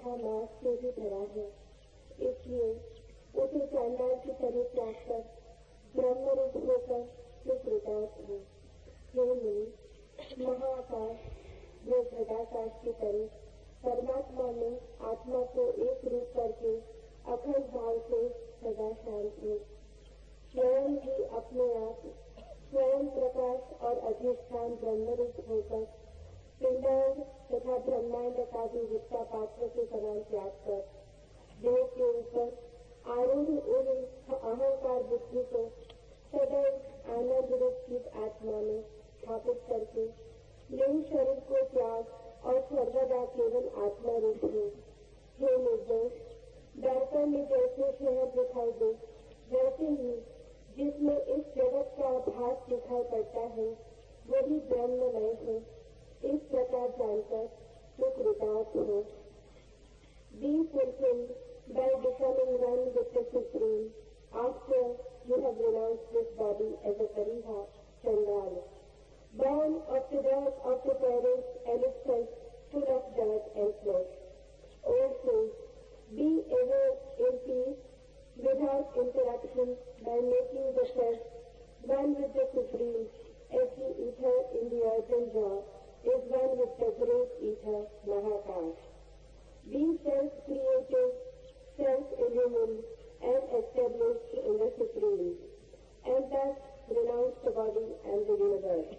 तथा मांस से भी भरा है, इसलिए उसे चांडाल की तरह त्याग कर ब्रह्मरूप होकर तू कृतार्थ हो। हे मुनि, महाआकाश जो घटाकाश की तरह परमात्मा में आत्मा को एक रूप करके अखंड भाव से सदा शांत हो, स्वयं ही अपने आप स्वयं प्रकाश और अधिष्ठान ब्रह्मरूप होकर पिंडांड तथा ब्रह्मांड का भी वित्ता पात्र के समान त्याग कर देह के ऊपर आरूढ़ उन अहंकार बुद्धि को सदैव आनंद रूप चित आत्मा में स्थापित करके लिंग शरीर को त्याग और सर्वदा केवल आत्मा रूप हो। हे निर्दोष, दर्पण में जैसे शहर दिखाई दे, वैसे ही जिसमें इस जगत का भास दिखाई पड़ता है वही ब्रह्ममय है, इस प्रकार जानकर तो कृतार्थ हो। Be fulfilled by becoming one with the Supreme after you have renounced this body as a Pariha, Chandal, born of the dirt of the parents and itself full of dirt and flesh. Also, be ever in peace without interruption by making the self one with the Supreme, as the ether in the earthen jar is one with the great ether, Mahakash. Be self-created, self-illumined, and established in the Supreme, and thus renounce the body and the universe.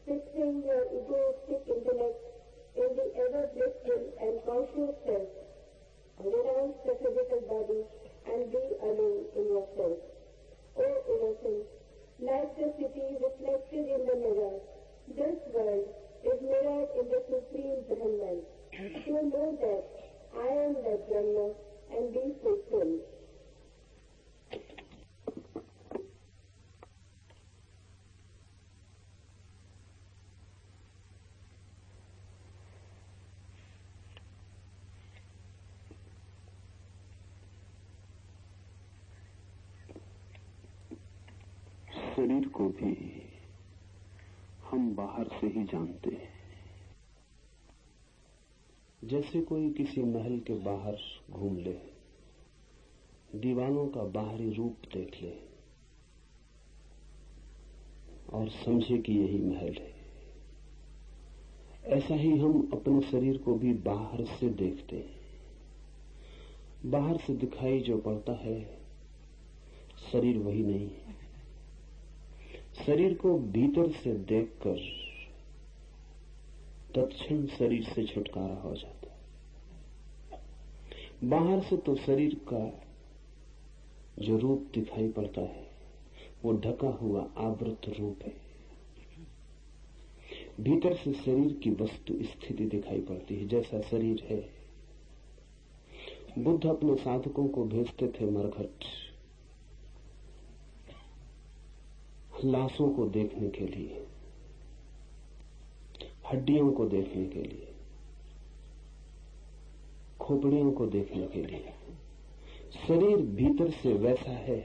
Fixing your egoistic intellect in the ever-blissful and conscious self, renounce the physical body and be alone in yourself. O innocent, like the city reflected in the mirror, this world is mirrored in the Supreme Brahman. So know that I am that Brahma and be fulfilled. शरीर को भी हम बाहर से ही जानते हैं। जैसे कोई किसी महल के बाहर घूम ले, दीवारों का बाहरी रूप देख ले और समझे कि यही महल है, ऐसा ही हम अपने शरीर को भी बाहर से देखते हैं। बाहर से दिखाई जो पड़ता है शरीर वही नहीं है। शरीर को भीतर से देखकर तत्क्षण शरीर से छुटकारा हो जाता है। बाहर से तो शरीर का जो रूप दिखाई पड़ता है वो ढका हुआ आवृत रूप है। भीतर से शरीर की वस्तु स्थिति दिखाई पड़ती है, जैसा शरीर है। बुद्ध अपने साधकों को भेजते थे मरघट, लाशों को देखने के लिए, हड्डियों को देखने के लिए, खोपड़ियों को देखने के लिए। शरीर भीतर से वैसा है,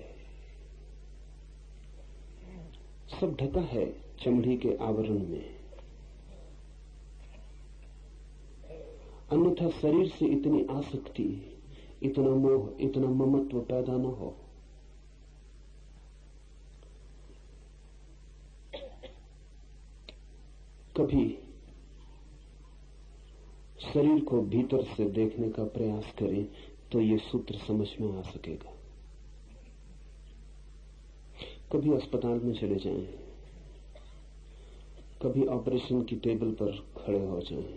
सब ढका है चमड़ी के आवरण में। अन्यथा शरीर से इतनी आसक्ति, इतना मोह, इतना ममत्व पैदा न हो। कभी शरीर को भीतर से देखने का प्रयास करें तो ये सूत्र समझ में आ सकेगा। कभी अस्पताल में चले जाएं, कभी ऑपरेशन की टेबल पर खड़े हो जाएं,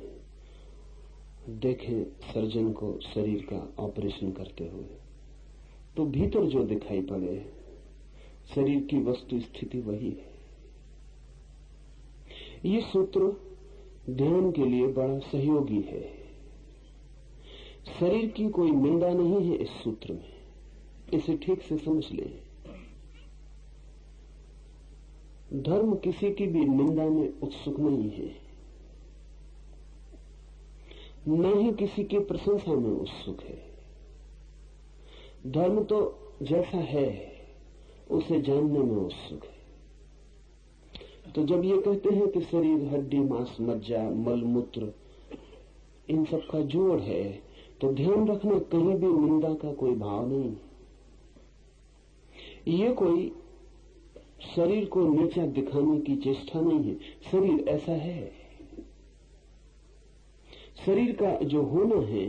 देखें सर्जन को शरीर का ऑपरेशन करते हुए, तो भीतर जो दिखाई पड़े शरीर की वस्तु स्थिति वही है। ये सूत्र ध्यान के लिए बड़ा सहयोगी है। शरीर की कोई निंदा नहीं है इस सूत्र में, इसे ठीक से समझ लें। धर्म किसी की भी निंदा में उत्सुक नहीं है, न ही किसी की प्रशंसा में उत्सुक है। धर्म तो जैसा है उसे जानने में उत्सुक है। तो जब ये कहते हैं कि शरीर हड्डी, मांस, मज्जा, मल, मूत्र इन सब का जोड़ है, तो तो ध्यान रखना, कहीं भी निंदा का कोई भाव नहीं। ये कोई शरीर को नीचा दिखाने की चेष्टा नहीं है। शरीर ऐसा है, शरीर का जो होना है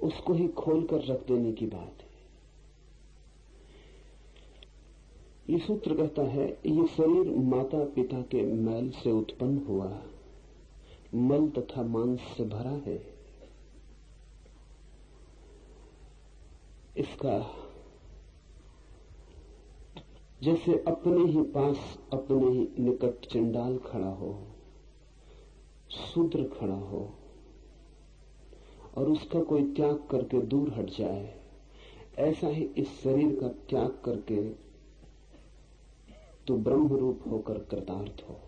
उसको ही खोलकर रख देने की बात है। ये सूत्र कहता है, ये शरीर माता पिता के मैल से उत्पन्न हुआ, मल तथा मांस से भरा है। इसका जैसे अपने ही पास, अपने ही निकट चंडाल खड़ा हो, शूद्र खड़ा हो और उसका कोई त्याग करके दूर हट जाए, ऐसा ही इस शरीर का त्याग करके तो ब्रह्म रूप होकर कृतार्थ हो।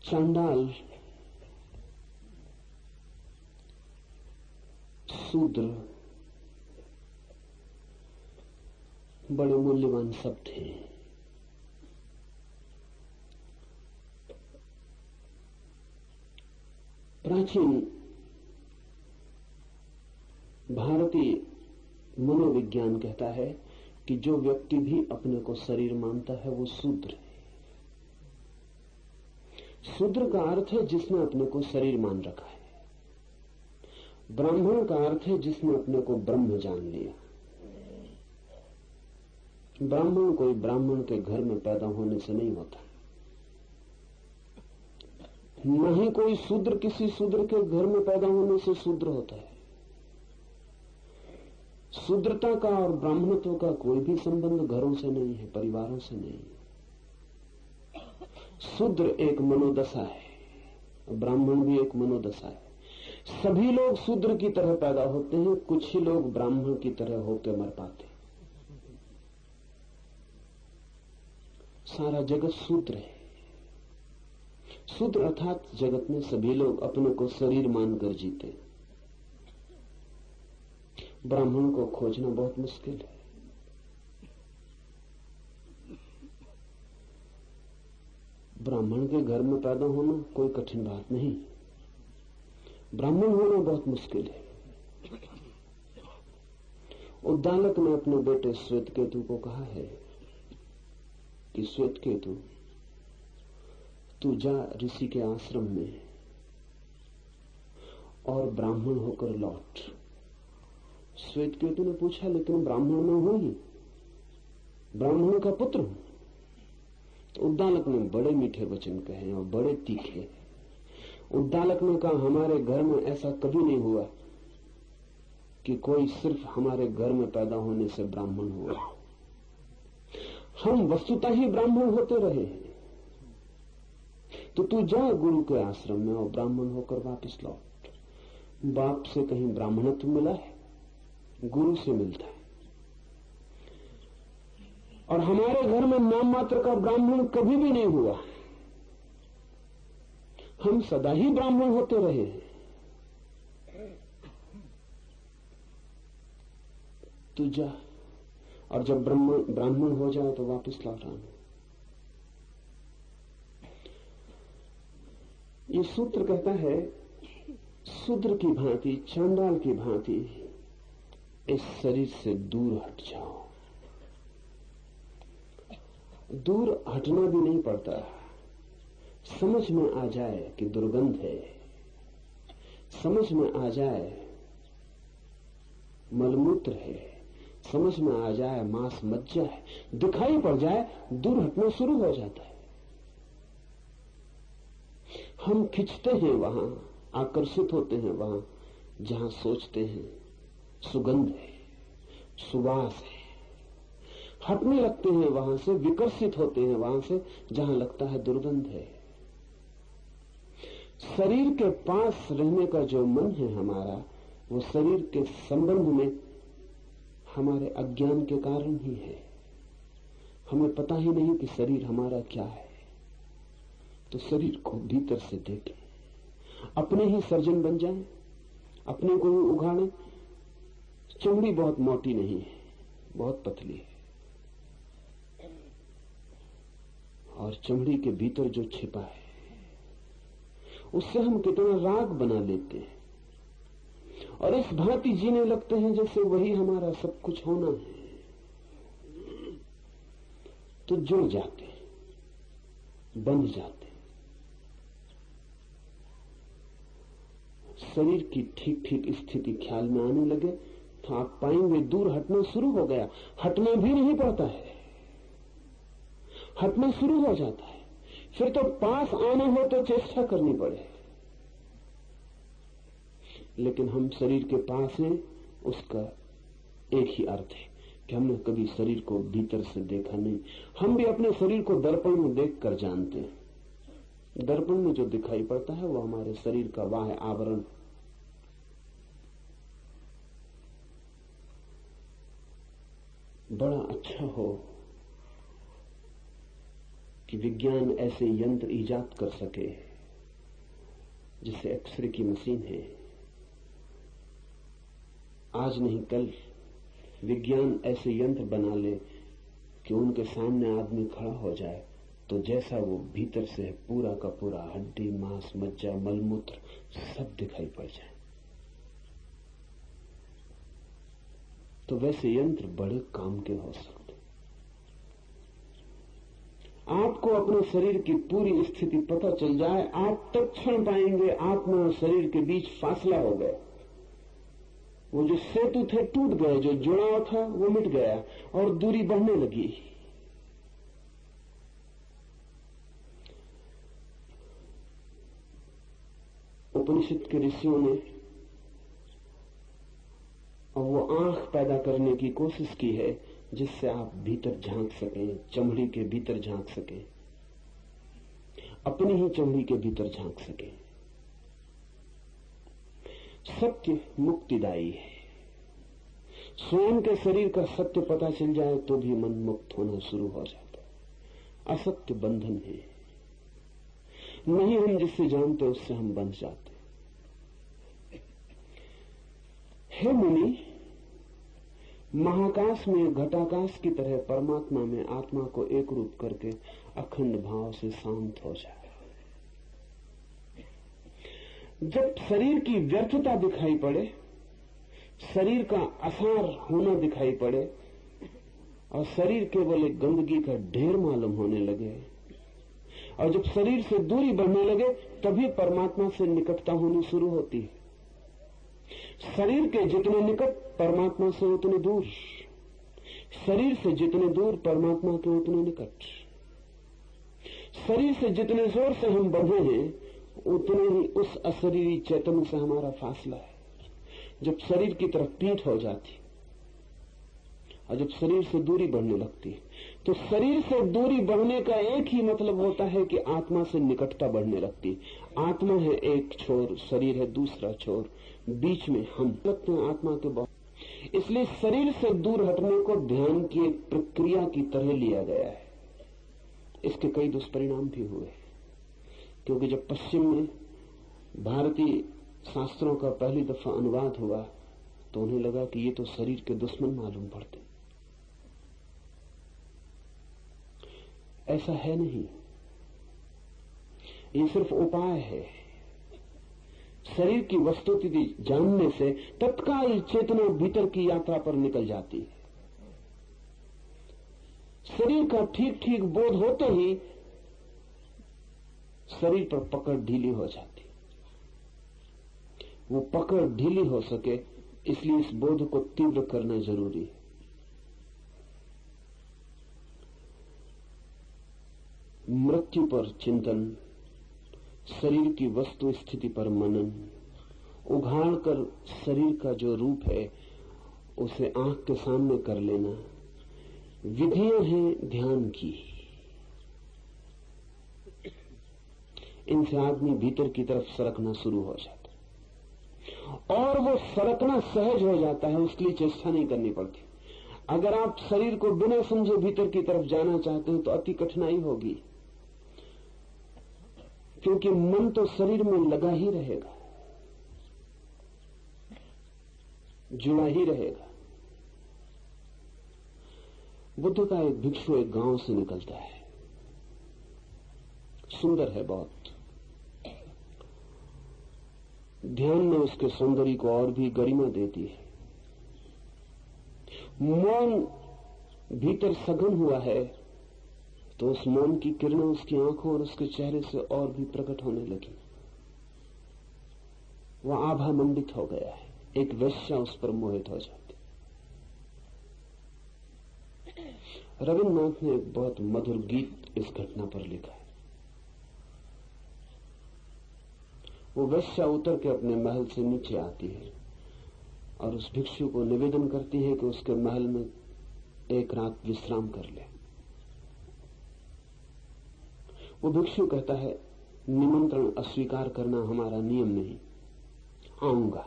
चंडाल, शूद्र बड़े मूल्यवान शब्द हैं। प्राचीन भारतीय मनोविज्ञान कहता है कि जो व्यक्ति भी अपने को शरीर मानता है वो शूद्र है। शूद्र का अर्थ है जिसने अपने को शरीर मान रखा है। ब्राह्मण का अर्थ है जिसने अपने को ब्रह्म जान लिया। ब्राह्मण कोई ब्राह्मण के घर में पैदा होने से नहीं होता, न ही कोई शूद्र किसी शूद्र के घर में पैदा होने से शूद्र होता है। शूद्रता का और ब्राह्मणत्व का कोई भी संबंध घरों से नहीं है, परिवारों से नहीं। शूद्र एक मनोदशा है, ब्राह्मण भी एक मनोदशा है। सभी लोग शूद्र की तरह पैदा होते हैं, कुछ ही लोग ब्राह्मण की तरह होकर मर पाते हैं। सारा जगत शूद्र है। शूद्र अर्थात जगत में सभी लोग अपने को शरीर मानकर जीते। ब्राह्मण को खोजना बहुत मुश्किल है। ब्राह्मण के घर में पैदा होना कोई कठिन बात नहीं, ब्राह्मण होना बहुत मुश्किल है। उद्दालक ने अपने बेटे श्वेतकेतु को कहा है कि श्वेतकेतु, तू जा ऋषि के आश्रम में और ब्राह्मण होकर लौट। श्वेतकेतु ने पूछा, लेकिन ब्राह्मण में हूं ही, ब्राह्मण का पुत्र हूं। तो उद्दालक ने बड़े मीठे वचन कहे और बड़े तीखे। उद्दालक ने कहा, हमारे घर में ऐसा कभी नहीं हुआ कि कोई सिर्फ हमारे घर में पैदा होने से ब्राह्मण हुआ। हम वस्तुतः ही ब्राह्मण होते रहे हैं। तो तू जा गुरु के आश्रम में और ब्राह्मण होकर वापस लौट। बाप से कहीं ब्राह्मणत्व मिला है? गुरु से मिलता है। और हमारे घर में नाम मात्र का ब्राह्मण कभी भी नहीं हुआ। हम सदा ही ब्राह्मण होते रहे हैं। तू जा और जब ब्राह्मण हो जाए तो वापस लौट आना। ये सूत्र कहता है, शूद्र की भांति, चांडाल की भांति इस शरीर से दूर हट जाओ। दूर हटना भी नहीं पड़ता, समझ में आ जाए कि दुर्गंध है, समझ में आ जाए मलमूत्र है, समझ में आ जाए मांस मज्जा है, दिखाई पड़ जाए, दूर हटना शुरू हो जाता है। हम खिंचते हैं वहां, आकर्षित होते हैं वहां जहां सोचते हैं सुगंध है, सुवास है। हटने लगते हैं वहां से, विकर्षित होते हैं वहां से जहां लगता है दुर्गंध है। शरीर के पास रहने का जो मन है हमारा, वो शरीर के संबंध में हमारे अज्ञान के कारण ही है। हमें पता ही नहीं कि शरीर हमारा क्या है। तो शरीर को भीतर से देखें, अपने ही सर्जन बन जाएं, अपने को ही उघाड़ें। चमड़ी बहुत मोटी नहीं है, बहुत पतली है, और चमड़ी के भीतर जो छिपा है उससे हम कितना राग बना लेते हैं और इस भांति जीने लगते हैं जैसे वही हमारा सब कुछ होना है। तो जुड़ जाते, बंध जाते। शरीर की ठीक ठीक स्थिति ख्याल में आने लगे तो आप पाएंगे दूर हटना शुरू हो गया। हटना भी नहीं पड़ता है, हटना शुरू हो जाता है। फिर तो पास आना हो तो चेष्टा करनी पड़े, लेकिन हम शरीर के पास हैं। उसका एक ही अर्थ है कि हमने कभी शरीर को भीतर से देखा नहीं। हम भी अपने शरीर को दर्पण में देखकर जानते हैं। दर्पण में जो दिखाई पड़ता है वो हमारे शरीर का बाह्य आवरण। बड़ा अच्छा हो कि विज्ञान ऐसे यंत्र ईजाद कर सके जिससे एक्सरे की मशीन है। आज नहीं कल विज्ञान ऐसे यंत्र बना ले कि उनके सामने आदमी खड़ा हो जाए तो जैसा वो भीतर से है पूरा का पूरा हड्डी मांस मज्जा मलमूत्र सब दिखाई पड़ जाए। तो वैसे यंत्र बड़े काम के हो सकते। आपको अपने शरीर की पूरी स्थिति पता चल जाए, आप तत्क्षण पाएंगे आत्मा और शरीर के बीच फासला हो गया। वो जो सेतु थे टूट गए, जो जुड़ाव था वो मिट गया और दूरी बढ़ने लगी। उपनिषद के ऋषियों ने वो आंख पैदा करने की कोशिश की है जिससे आप भीतर झांक सकें, चमड़ी के भीतर झांक सकें, अपनी ही चमड़ी के भीतर झांक सकें। सत्य मुक्तिदायी है। स्वयं के शरीर का सत्य पता चल जाए तो भी मन मुक्त होना शुरू हो जाता है। असत्य बंधन है, नहीं हम जिससे जानते उससे हम बंध जाते। हे मुनि, महाकाश में घटाकाश की तरह परमात्मा में आत्मा को एक रूप करके अखंड भाव से शांत हो जाए। जब शरीर की व्यर्थता दिखाई पड़े, शरीर का असार होना दिखाई पड़े और शरीर केवल एक गंदगी का ढेर मालूम होने लगे और जब शरीर से दूरी बढ़ने लगे तभी परमात्मा से निकटता होनी शुरू होती है। शरीर के जितने निकट परमात्मा से उतने दूर, शरीर से जितने दूर परमात्मा के उतने निकट। शरीर से जितने जोर से हम बढ़े हैं उतने ही उस अशरीरी चैतन्य से हमारा फासला है। जब शरीर की तरफ पीठ हो जाती और जब शरीर से दूरी बढ़ने लगती तो शरीर से दूरी बढ़ने का एक ही मतलब होता है कि आत्मा से निकटता बढ़ने लगती। आत्मा है एक छोर, शरीर है दूसरा छोर, बीच में हम लगते हैं आत्मा के बहुत। इसलिए शरीर से दूर हटने को ध्यान की एक प्रक्रिया की तरह लिया गया है। इसके कई दुष्परिणाम भी हुए, क्योंकि जब पश्चिम में भारतीय शास्त्रों का पहली दफा अनुवाद हुआ तो उन्हें लगा कि ये तो शरीर के दुश्मन मालूम पड़ते। ऐसा है नहीं, ये सिर्फ उपाय है। शरीर की वस्तुस्थिति जानने से तत्काल चेतना भीतर की यात्रा पर निकल जाती है। शरीर का ठीक ठीक बोध होते ही शरीर पर पकड़ ढीली हो जाती। वो पकड़ ढीली हो सके इसलिए इस बोध को तीव्र करना जरूरी है। मृत्यु पर चिंतन, शरीर की वस्तु स्थिति पर मनन, उघाड़ कर शरीर का जो रूप है उसे आंख के सामने कर लेना, विधियां हैं ध्यान की। इनसे आदमी भीतर की तरफ सरकना शुरू हो जाता है और वो सरकना सहज हो जाता है, उसके लिए चेष्टा नहीं करनी पड़ती। अगर आप शरीर को बिना समझे भीतर की तरफ जाना चाहते हैं तो अति कठिनाई होगी, क्योंकि मन तो शरीर में लगा ही रहेगा, जुड़ा ही रहेगा। बुद्ध का एक भिक्षु एक गांव से निकलता है, सुंदर है बहुत, ध्यान ने उसके सौंदर्य को और भी गरिमा दे दी है। मौन भीतर सघन हुआ है तो उस मौन की किरणें उसकी आंखों और उसके चेहरे से और भी प्रकट होने लगी। वह आभा मंडित हो गया है। एक वेश्या उस पर मोहित हो जाती। रविन्द्रनाथ ने एक बहुत मधुर गीत इस घटना पर लिखा है। वो वेश्या उतर के अपने महल से नीचे आती है और उस भिक्षु को निवेदन करती है कि उसके महल में एक रात विश्राम कर ले। वो भिक्षु कहता है, निमंत्रण अस्वीकार करना हमारा नियम नहीं, आऊंगा,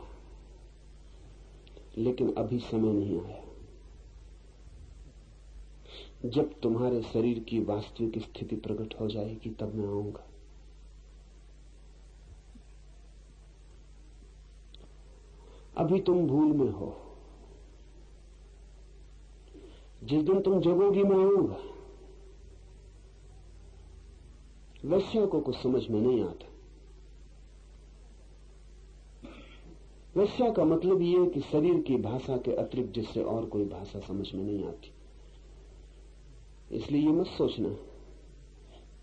लेकिन अभी समय नहीं आया। जब तुम्हारे शरीर की वास्तविक स्थिति प्रकट हो जाएगी तब मैं आऊंगा। अभी तुम भूल में हो। जिस दिन तुम जगोगी मैं आऊंगा। वेश्या को कुछ समझ में नहीं आता। वेश्या का मतलब यह है कि शरीर की भाषा के अतिरिक्त जिससे और कोई भाषा समझ में नहीं आती। इसलिए ये मत सोचना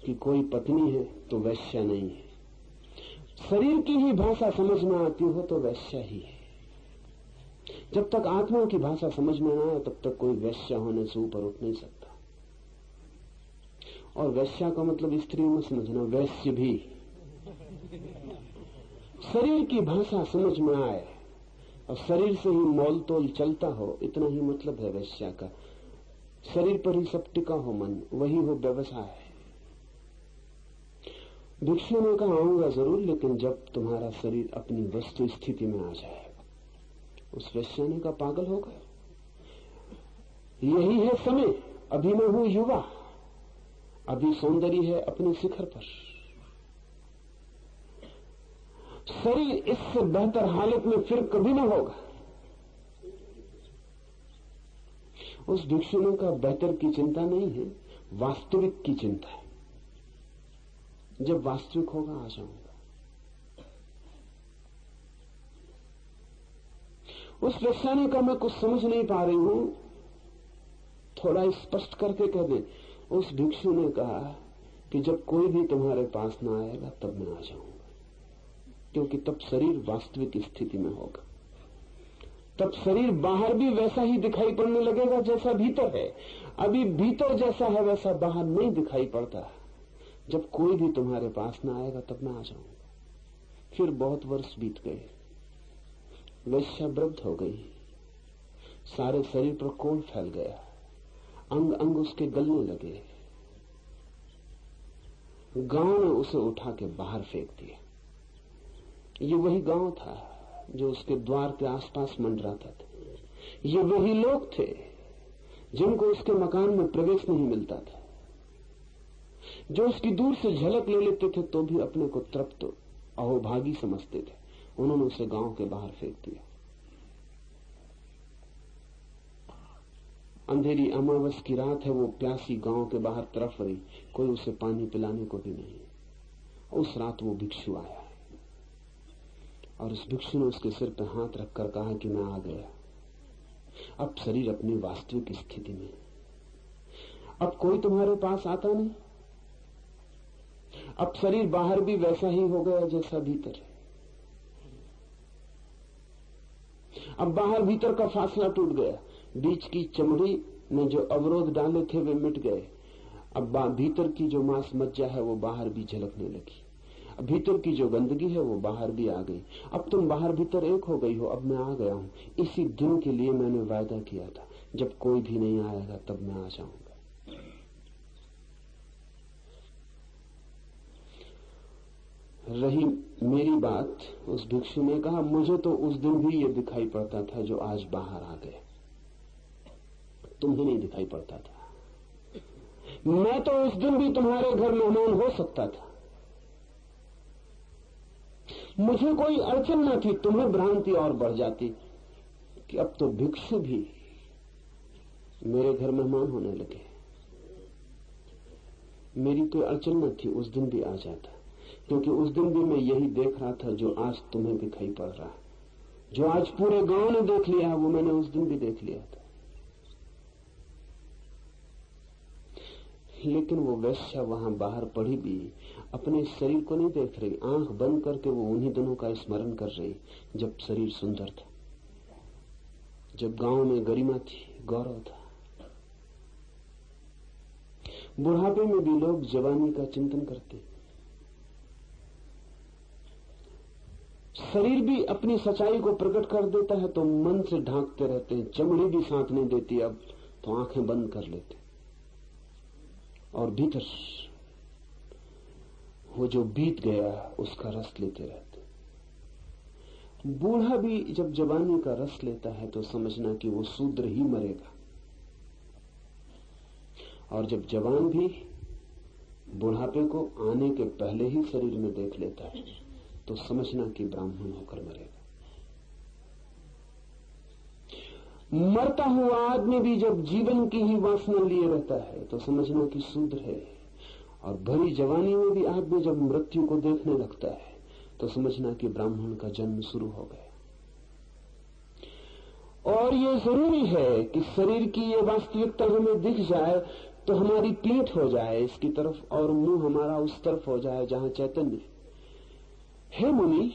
कि कोई पत्नी है तो वेश्या नहीं है। शरीर की ही भाषा समझ में आती हो तो वेश्या ही है। जब तक आत्मा की भाषा समझ में ना आए तब तक कोई वेश्या होने से ऊपर उठ नहीं सकता। और वेश्या का मतलब स्त्री में समझना, वैश्य भी। शरीर की भाषा समझ में आए और शरीर से ही मोल तोल चलता हो, इतना ही मतलब है वेश्या का। शरीर पर ही सब टिका हो मन, वही हो व्यवसाय। भिक्षु ने कहा, आऊंगा जरूर, लेकिन जब तुम्हारा शरीर अपनी वस्तु स्थिति में आ जाएगा। उस वेश्या ने कहा, पागल हो गए, यही है समय। अभी मैं हूं युवा, अभी सौंदर्य है अपने शिखर पर। शरीर इससे बेहतर हालत में फिर कभी ना होगा। उस भिक्षु ने कहा, बेहतर की चिंता नहीं है, वास्तविक की चिंता है। जब वास्तविक होगा आ जाऊंगा। उस वेश्या ने कहा, मैं कुछ समझ नहीं पा रही हूं, थोड़ा स्पष्ट करके कह दे। उस भिक्षु ने कहा कि जब कोई भी तुम्हारे पास ना आएगा तब मैं आ जाऊंगा, क्योंकि तब शरीर वास्तविक स्थिति में होगा। तब शरीर बाहर भी वैसा ही दिखाई पड़ने लगेगा जैसा भीतर है। अभी भीतर जैसा है वैसा बाहर नहीं दिखाई पड़ता। जब कोई भी तुम्हारे पास ना आएगा तब मैं आ जाऊंगा। फिर बहुत वर्ष बीत गए। वेश्या वृद्ध हो गई, सारे शरीर पर कोढ़ फैल गया, अंग अंग उसके गलने लगे। गांव ने उसे उठा के बाहर फेंक दिया। ये वही गांव था जो उसके द्वार के आसपास मंडराता था। ये वही लोग थे जिनको उसके मकान में प्रवेश नहीं मिलता था, जो उसकी दूर से झलक ले लेते थे तो भी अपने को तृप्त अहोभागी समझते थे। उन्होंने उसे गांव के बाहर फेंक दिया। अंधेरी अमावस की रात है, वो प्यासी गांव के बाहर तरफ रही, कोई उसे पानी पिलाने को भी नहीं। उस रात वो भिक्षु आया और उस भिक्षु ने उसके सिर पर हाथ रखकर कहा कि मैं आ गया। अब शरीर अपनी वास्तविक स्थिति में, अब कोई तुम्हारे पास आता नहीं। अब शरीर बाहर भी वैसा ही हो गया जैसा भीतर है। अब बाहर भीतर का फासला टूट गया। बीच की चमड़ी ने जो अवरोध डाले थे वे मिट गए। अब भीतर की जो मांस मज्जा है वो बाहर भी झलकने लगी। अब भीतर की जो गंदगी है वो बाहर भी आ गई। अब तुम बाहर भीतर एक हो गई हो। अब मैं आ गया हूं। इसी दिन के लिए मैंने वायदा किया था, जब कोई भी नहीं आएगा तब मैं आ जाऊंगा। रही मेरी बात, उस भिक्षु ने कहा, मुझे तो उस दिन भी ये दिखाई पड़ता था जो आज बाहर आ गए, तुम्हें नहीं दिखाई पड़ता था। मैं तो उस दिन भी तुम्हारे घर मेहमान हो सकता था, मुझे कोई अड़चन न थी। तुम्हें भ्रांति और बढ़ जाती कि अब तो भिक्षु भी मेरे घर मेहमान होने लगे। मेरी कोई अड़चन न थी, उस दिन भी आ जाता। क्योंकि उस दिन भी मैं यही देख रहा था जो आज तुम्हें दिखाई पड़ रहा है। जो आज पूरे गांव ने देख लिया वो मैंने उस दिन भी देख लिया था। लेकिन वो वैश्या वहां बाहर पड़ी भी अपने शरीर को नहीं देख रही। आंख बंद करके वो उन्हीं दिनों का स्मरण कर रही जब शरीर सुंदर था, जब गांव में गरिमा थी, गौरव था। बुढ़ापे में भी लोग जवानी का चिंतन करते। शरीर भी अपनी सच्चाई को प्रकट कर देता है तो मन से ढांकते रहते हैं। चमड़ी भी साथ नहीं देती अब तो आंखें बंद कर लेते और भीतर वो जो बीत गया उसका रस लेते रहते। बूढ़ा भी जब जवानी का रस लेता है तो समझना कि वो शूद्र ही मरेगा, और जब जवान भी बुढ़ापे को आने के पहले ही शरीर में देख लेता है तो समझना कि ब्राह्मण होकर मरेगा। मरता हुआ आदमी भी जब जीवन की ही वासना लिए रहता है तो समझना कि शूद्र है, और भरी जवानी में भी आदमी जब मृत्यु को देखने लगता है तो समझना कि ब्राह्मण का जन्म शुरू हो गया। और ये जरूरी है कि शरीर की ये वास्तविकता हमें दिख जाए तो हमारी पीठ हो जाए इसकी तरफ और मुंह हमारा उस तरफ हो जाए जहां चैतन्य है। मुनि,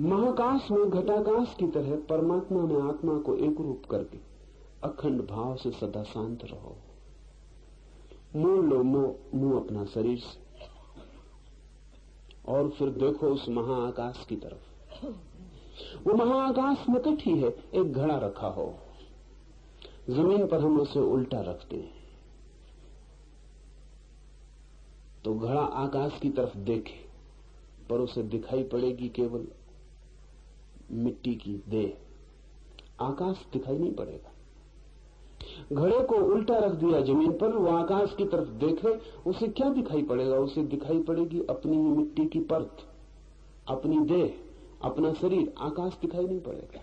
महाकाश में घटाकाश की तरह परमात्मा में आत्मा को एक रूप करके अखंड भाव से सदा शांत रहो। मोड़ लो मुंह अपना शरीर से और फिर देखो उस महाआकाश की तरफ। वो महाआकाश निकट ही है। एक घड़ा रखा हो, जमीन पर हम उसे उल्टा रखते हैं तो घड़ा आकाश की तरफ देखे पर उसे दिखाई पड़ेगी केवल मिट्टी की देह, आकाश दिखाई नहीं पड़ेगा। घड़े को उल्टा रख दिया जमीन पर, वो आकाश की तरफ देखे उसे क्या दिखाई पड़ेगा? उसे दिखाई पड़ेगी अपनी ही मिट्टी की परत, अपनी देह, अपना शरीर। आकाश दिखाई नहीं पड़ेगा।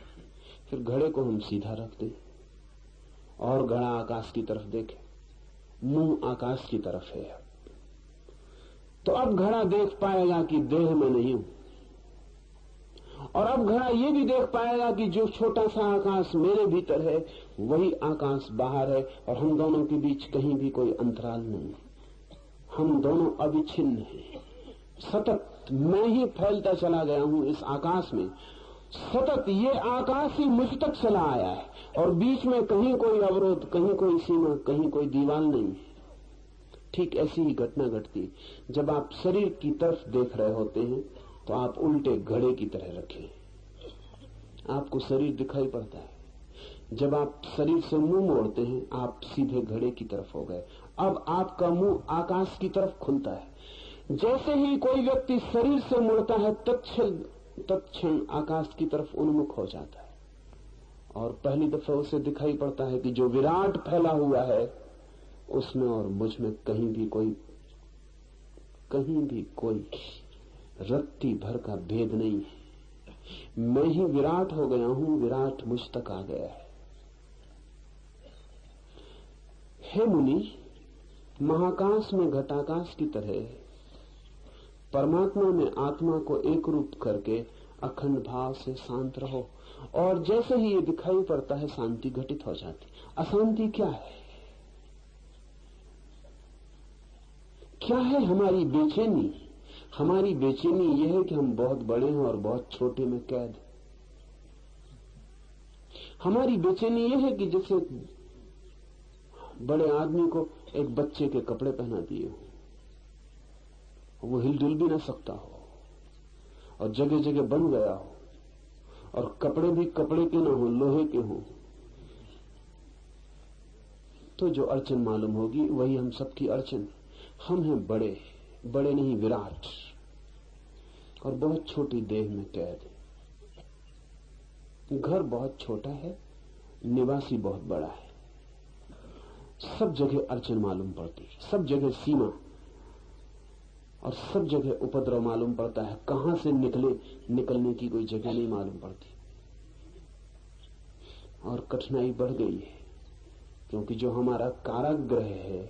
फिर घड़े को हम सीधा रख दें और घड़ा आकाश की तरफ देखे, मुंह आकाश की तरफ है, तो अब घड़ा देख पाएगा कि देह में नहीं हूं, और अब घड़ा ये भी देख पाएगा कि जो छोटा सा आकाश मेरे भीतर है वही आकाश बाहर है, और हम दोनों के बीच कहीं भी कोई अंतराल नहीं। हम दोनों अविच्छिन्न हैं। सतत मैं ही फैलता चला गया हूं इस आकाश में। सतत ये आकाश ही मुझ तक चला आया है और बीच में कहीं कोई अवरोध, कहीं कोई सीमा, कहीं कोई दीवार नहीं। ठीक ऐसी ही घटना घटती जब आप शरीर की तरफ देख रहे होते हैं तो आप उल्टे घड़े की तरह रखें, आपको शरीर दिखाई पड़ता है। जब आप शरीर से मुंह मोड़ते हैं आप सीधे घड़े की तरफ हो गए। अब आपका मुंह आकाश की तरफ खुलता है। जैसे ही कोई व्यक्ति शरीर से मुड़ता है तत्क्षण आकाश की तरफ उन्मुख हो जाता है, और पहली दफा उसे दिखाई पड़ता है कि जो विराट फैला हुआ है उसमें और मुझ में कहीं भी कोई रत्ती भर का भेद नहीं है। मैं ही विराट हो गया हूं, विराट मुझ तक आ गया है। हे मुनि, महाकाश में घटाकाश की तरह परमात्मा में आत्मा को एक रूप करके अखंड भाव से शांत रहो, और जैसे ही ये दिखाई पड़ता है शांति घटित हो जाती। अशांति क्या है? क्या है हमारी बेचैनी? हमारी बेचैनी यह है कि हम बहुत बड़े हैं और बहुत छोटे में कैद। हमारी बेचैनी यह है कि जैसे बड़े आदमी को एक बच्चे के कपड़े पहना दिए हो, वो हिलडुल भी ना सकता हो और जगह जगह बन गया हो, और कपड़े भी कपड़े के ना हो, लोहे के हो, तो जो अड़चन मालूम होगी वही हम सबकी अड़चन। हम हैं बड़े, बड़े नहीं विराट, और बहुत छोटी देह में कैद। घर बहुत छोटा है, निवासी बहुत बड़ा है। सब जगह अड़चन मालूम पड़ती है, सब जगह सीमा और सब जगह उपद्रव मालूम पड़ता है। कहां से निकलने की कोई जगह नहीं मालूम पड़ती, और कठिनाई बढ़ गई है क्योंकि जो हमारा कारागृह है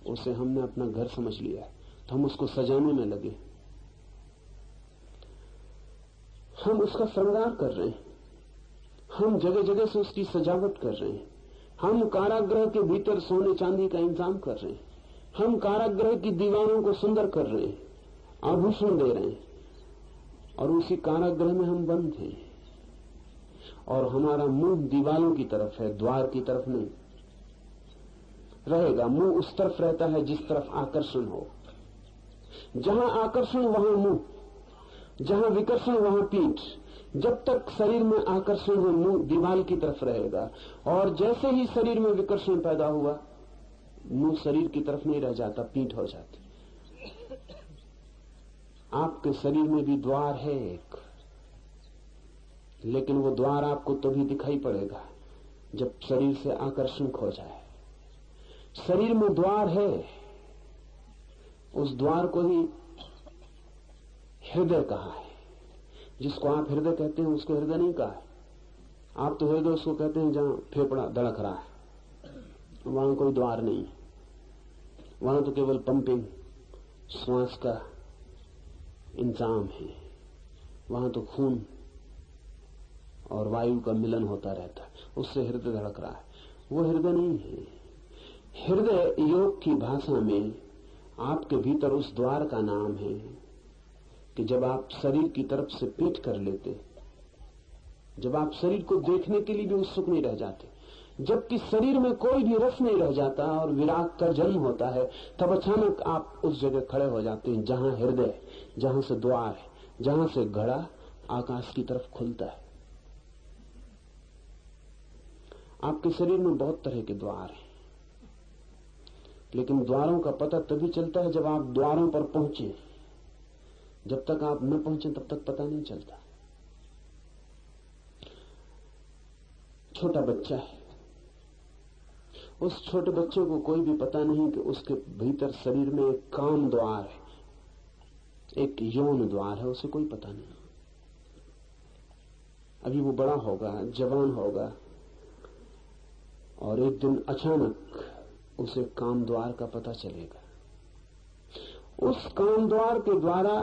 उसे हमने अपना घर समझ लिया, तो हम उसको सजाने में लगे, हम उसका श्रृंगार कर रहे हैं, हम जगह जगह से उसकी सजावट कर रहे हैं, हम कारागृह के भीतर सोने चांदी का इंतजाम कर रहे हैं, हम कारागृह की दीवारों को सुंदर कर रहे हैं, आभूषण दे रहे हैं, और उसी कारागृह में हम बंद हैं। और हमारा मुंह दीवारों की तरफ है, द्वार की तरफ नहीं रहेगा। मुंह उस तरफ रहता है जिस तरफ आकर्षण हो। जहां आकर्षण वहां मुंह, जहां विकर्षण वहां पीठ। जब तक शरीर में आकर्षण हो मुंह दीवार की तरफ रहेगा, और जैसे ही शरीर में विकर्षण पैदा हुआ मुंह शरीर की तरफ नहीं रह जाता, पीठ हो जाती। आपके शरीर में भी द्वार है एक, लेकिन वो द्वार आपको तभी दिखाई पड़ेगा जब शरीर से आकर्षण खो जाए। शरीर में द्वार है, उस द्वार को ही हृदय कहा है। जिसको आप हृदय कहते हैं उसको हृदय नहीं कहा है। आप तो हृदय उसको कहते हैं जहां फेफड़ा धड़क रहा है, वहां कोई द्वार नहीं है। वहां तो केवल पंपिंग, श्वास का इंतजाम है। वहां तो खून और वायु का मिलन होता रहता है, उससे हृदय धड़क रहा है। वो हृदय नहीं है। हृदय योग की भाषा में आपके भीतर उस द्वार का नाम है कि जब आप शरीर की तरफ से पीठ कर लेते, जब आप शरीर को देखने के लिए भी उत्सुक नहीं रह जाते, जबकि शरीर में कोई भी रस नहीं रह जाता और विराग का जन्म होता है, तब अचानक आप उस जगह खड़े हो जाते हैं जहां हृदय, जहां से द्वार है, जहां से घड़ा आकाश की तरफ खुलता है। आपके शरीर में बहुत तरह के द्वार हैं, लेकिन द्वारों का पता तभी चलता है जब आप द्वारों पर पहुंचे। जब तक आप न पहुंचे तब तक पता नहीं चलता। छोटा बच्चा है, उस छोटे बच्चे को कोई भी पता नहीं कि उसके भीतर शरीर में एक काम द्वार है, एक यौन द्वार है, उसे कोई पता नहीं। अभी वो बड़ा होगा, जवान होगा, और एक दिन अचानक उसे काम द्वार का पता चलेगा। उस काम द्वार के द्वारा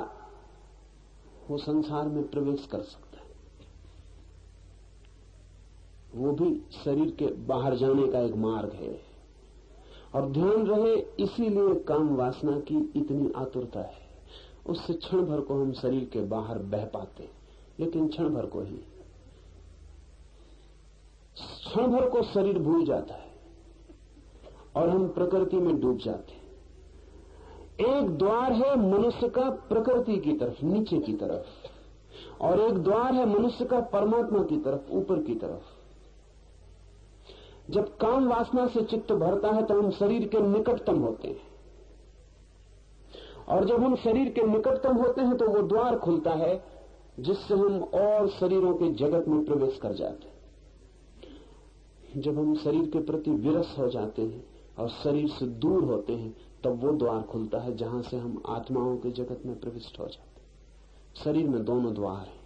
वो संसार में प्रवेश कर सकता है। वो भी शरीर के बाहर जाने का एक मार्ग है। और ध्यान रहे, इसीलिए काम वासना की इतनी आतुरता है। उससे क्षण भर को हम शरीर के बाहर बह पाते, लेकिन क्षण भर को ही, क्षण भर को शरीर भूल जाता है और हम प्रकृति में डूब जाते हैं। एक द्वार है मनुष्य का प्रकृति की तरफ, नीचे की तरफ, और एक द्वार है मनुष्य का परमात्मा की तरफ, ऊपर की तरफ। जब काम वासना से चित्त भरता है तो हम शरीर के निकटतम होते हैं, और जब हम शरीर के निकटतम होते हैं तो वो द्वार खुलता है जिससे हम और शरीरों के जगत में प्रवेश कर जाते हैं। जब हम शरीर के प्रति विरस हो जाते हैं और शरीर से दूर होते हैं, तब वो द्वार खुलता है जहां से हम आत्माओं के जगत में प्रविष्ट हो जाते हैं। शरीर में दोनों द्वार हैं।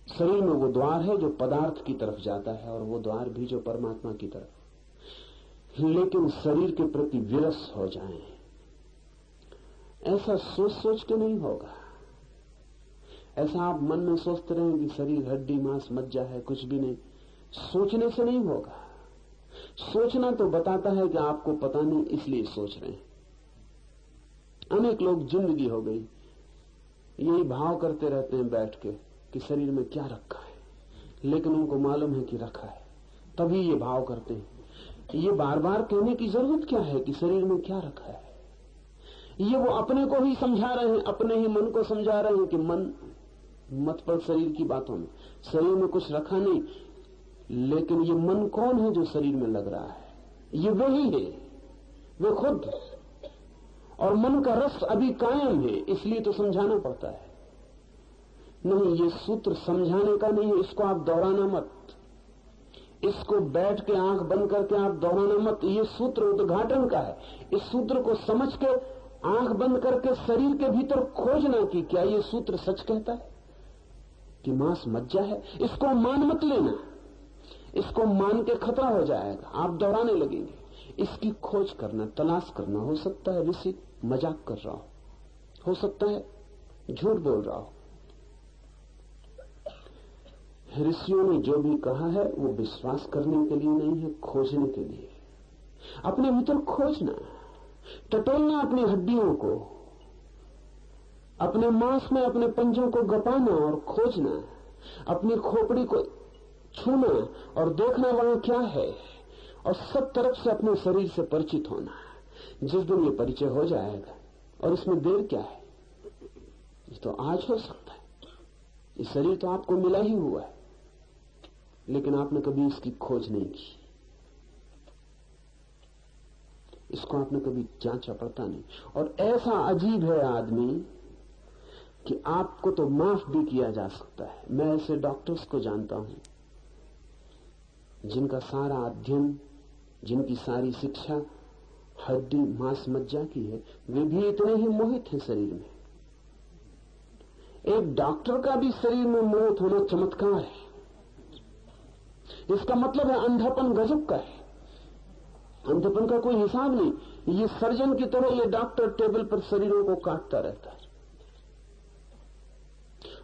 शरीर में वो द्वार है जो पदार्थ की तरफ जाता है, और वो द्वार भी जो परमात्मा की तरफ। लेकिन शरीर के प्रति विरस हो जाएं, ऐसा सोच सोच के नहीं होगा। ऐसा आप मन में सोचते रहें कि शरीर हड्डी मांस मज्जा है, कुछ भी नहीं, सोचने से नहीं होगा। सोचना तो बताता है कि आपको पता नहीं, इसलिए सोच रहे हैं। अनेक लोग जिंदगी हो गई यही भाव करते रहते हैं बैठ के कि शरीर में क्या रखा है, लेकिन उनको मालूम है कि रखा है, तभी ये भाव करते हैं। ये बार बार कहने की जरूरत क्या है कि शरीर में क्या रखा है? ये वो अपने को ही समझा रहे हैं, अपने ही मन को समझा रहे हैं कि मन मत पड़ शरीर की बातों में, शरीर में कुछ रखा नहीं। लेकिन ये मन कौन है जो शरीर में लग रहा है? ये वही है, वे खुद। और मन का रस अभी कायम है, इसलिए तो समझाना पड़ता है। नहीं, ये सूत्र समझाने का नहीं है, इसको आप दोहराना मत। इसको बैठ के आंख बंद करके आप दोहराना मत। ये सूत्र उद्घाटन का है। इस सूत्र को समझ के आंख बंद करके शरीर के भीतर खोजना कि क्या ये सूत्र सच कहता है कि मांस मज्जा है। इसको मान मत लेना, इसको मान के खतरा हो जाएगा, आप दोहराने लगेंगे। इसकी खोज करना, तलाश करना। हो सकता है ऋषि मजाक कर रहा हो सकता है झूठ बोल रहा हो। ऋषियों ने जो भी कहा है वो विश्वास करने के लिए नहीं है, खोजने के लिए। अपने भीतर खोजना, टटोलना अपनी हड्डियों को, अपने मांस में अपने पंजों को गपाना और खोजना, अपनी खोपड़ी को छूना और देखना वहां क्या है, और सब तरफ से अपने शरीर से परिचित होना। जिस दिन ये परिचय हो जाएगा, और इसमें देर क्या है, ये तो आज हो सकता है। ये शरीर तो आपको मिला ही हुआ है, लेकिन आपने कभी इसकी खोज नहीं की, इसको आपने कभी जांचा पड़ता नहीं। और ऐसा अजीब है आदमी कि आपको तो माफ भी किया जा सकता है। मैं ऐसे डॉक्टर्स को जानता हूं जिनका सारा अध्ययन, जिनकी सारी शिक्षा हड्डी मांस मज्जा की है, वे भी इतने ही मोहित हैं शरीर में। एक डॉक्टर का भी शरीर में मोहित होना चमत्कार है। इसका मतलब है अंधापन गजब का है। अंधापन का कोई हिसाब नहीं। ये सर्जन की तरह ये डॉक्टर टेबल पर शरीरों को काटता रहता है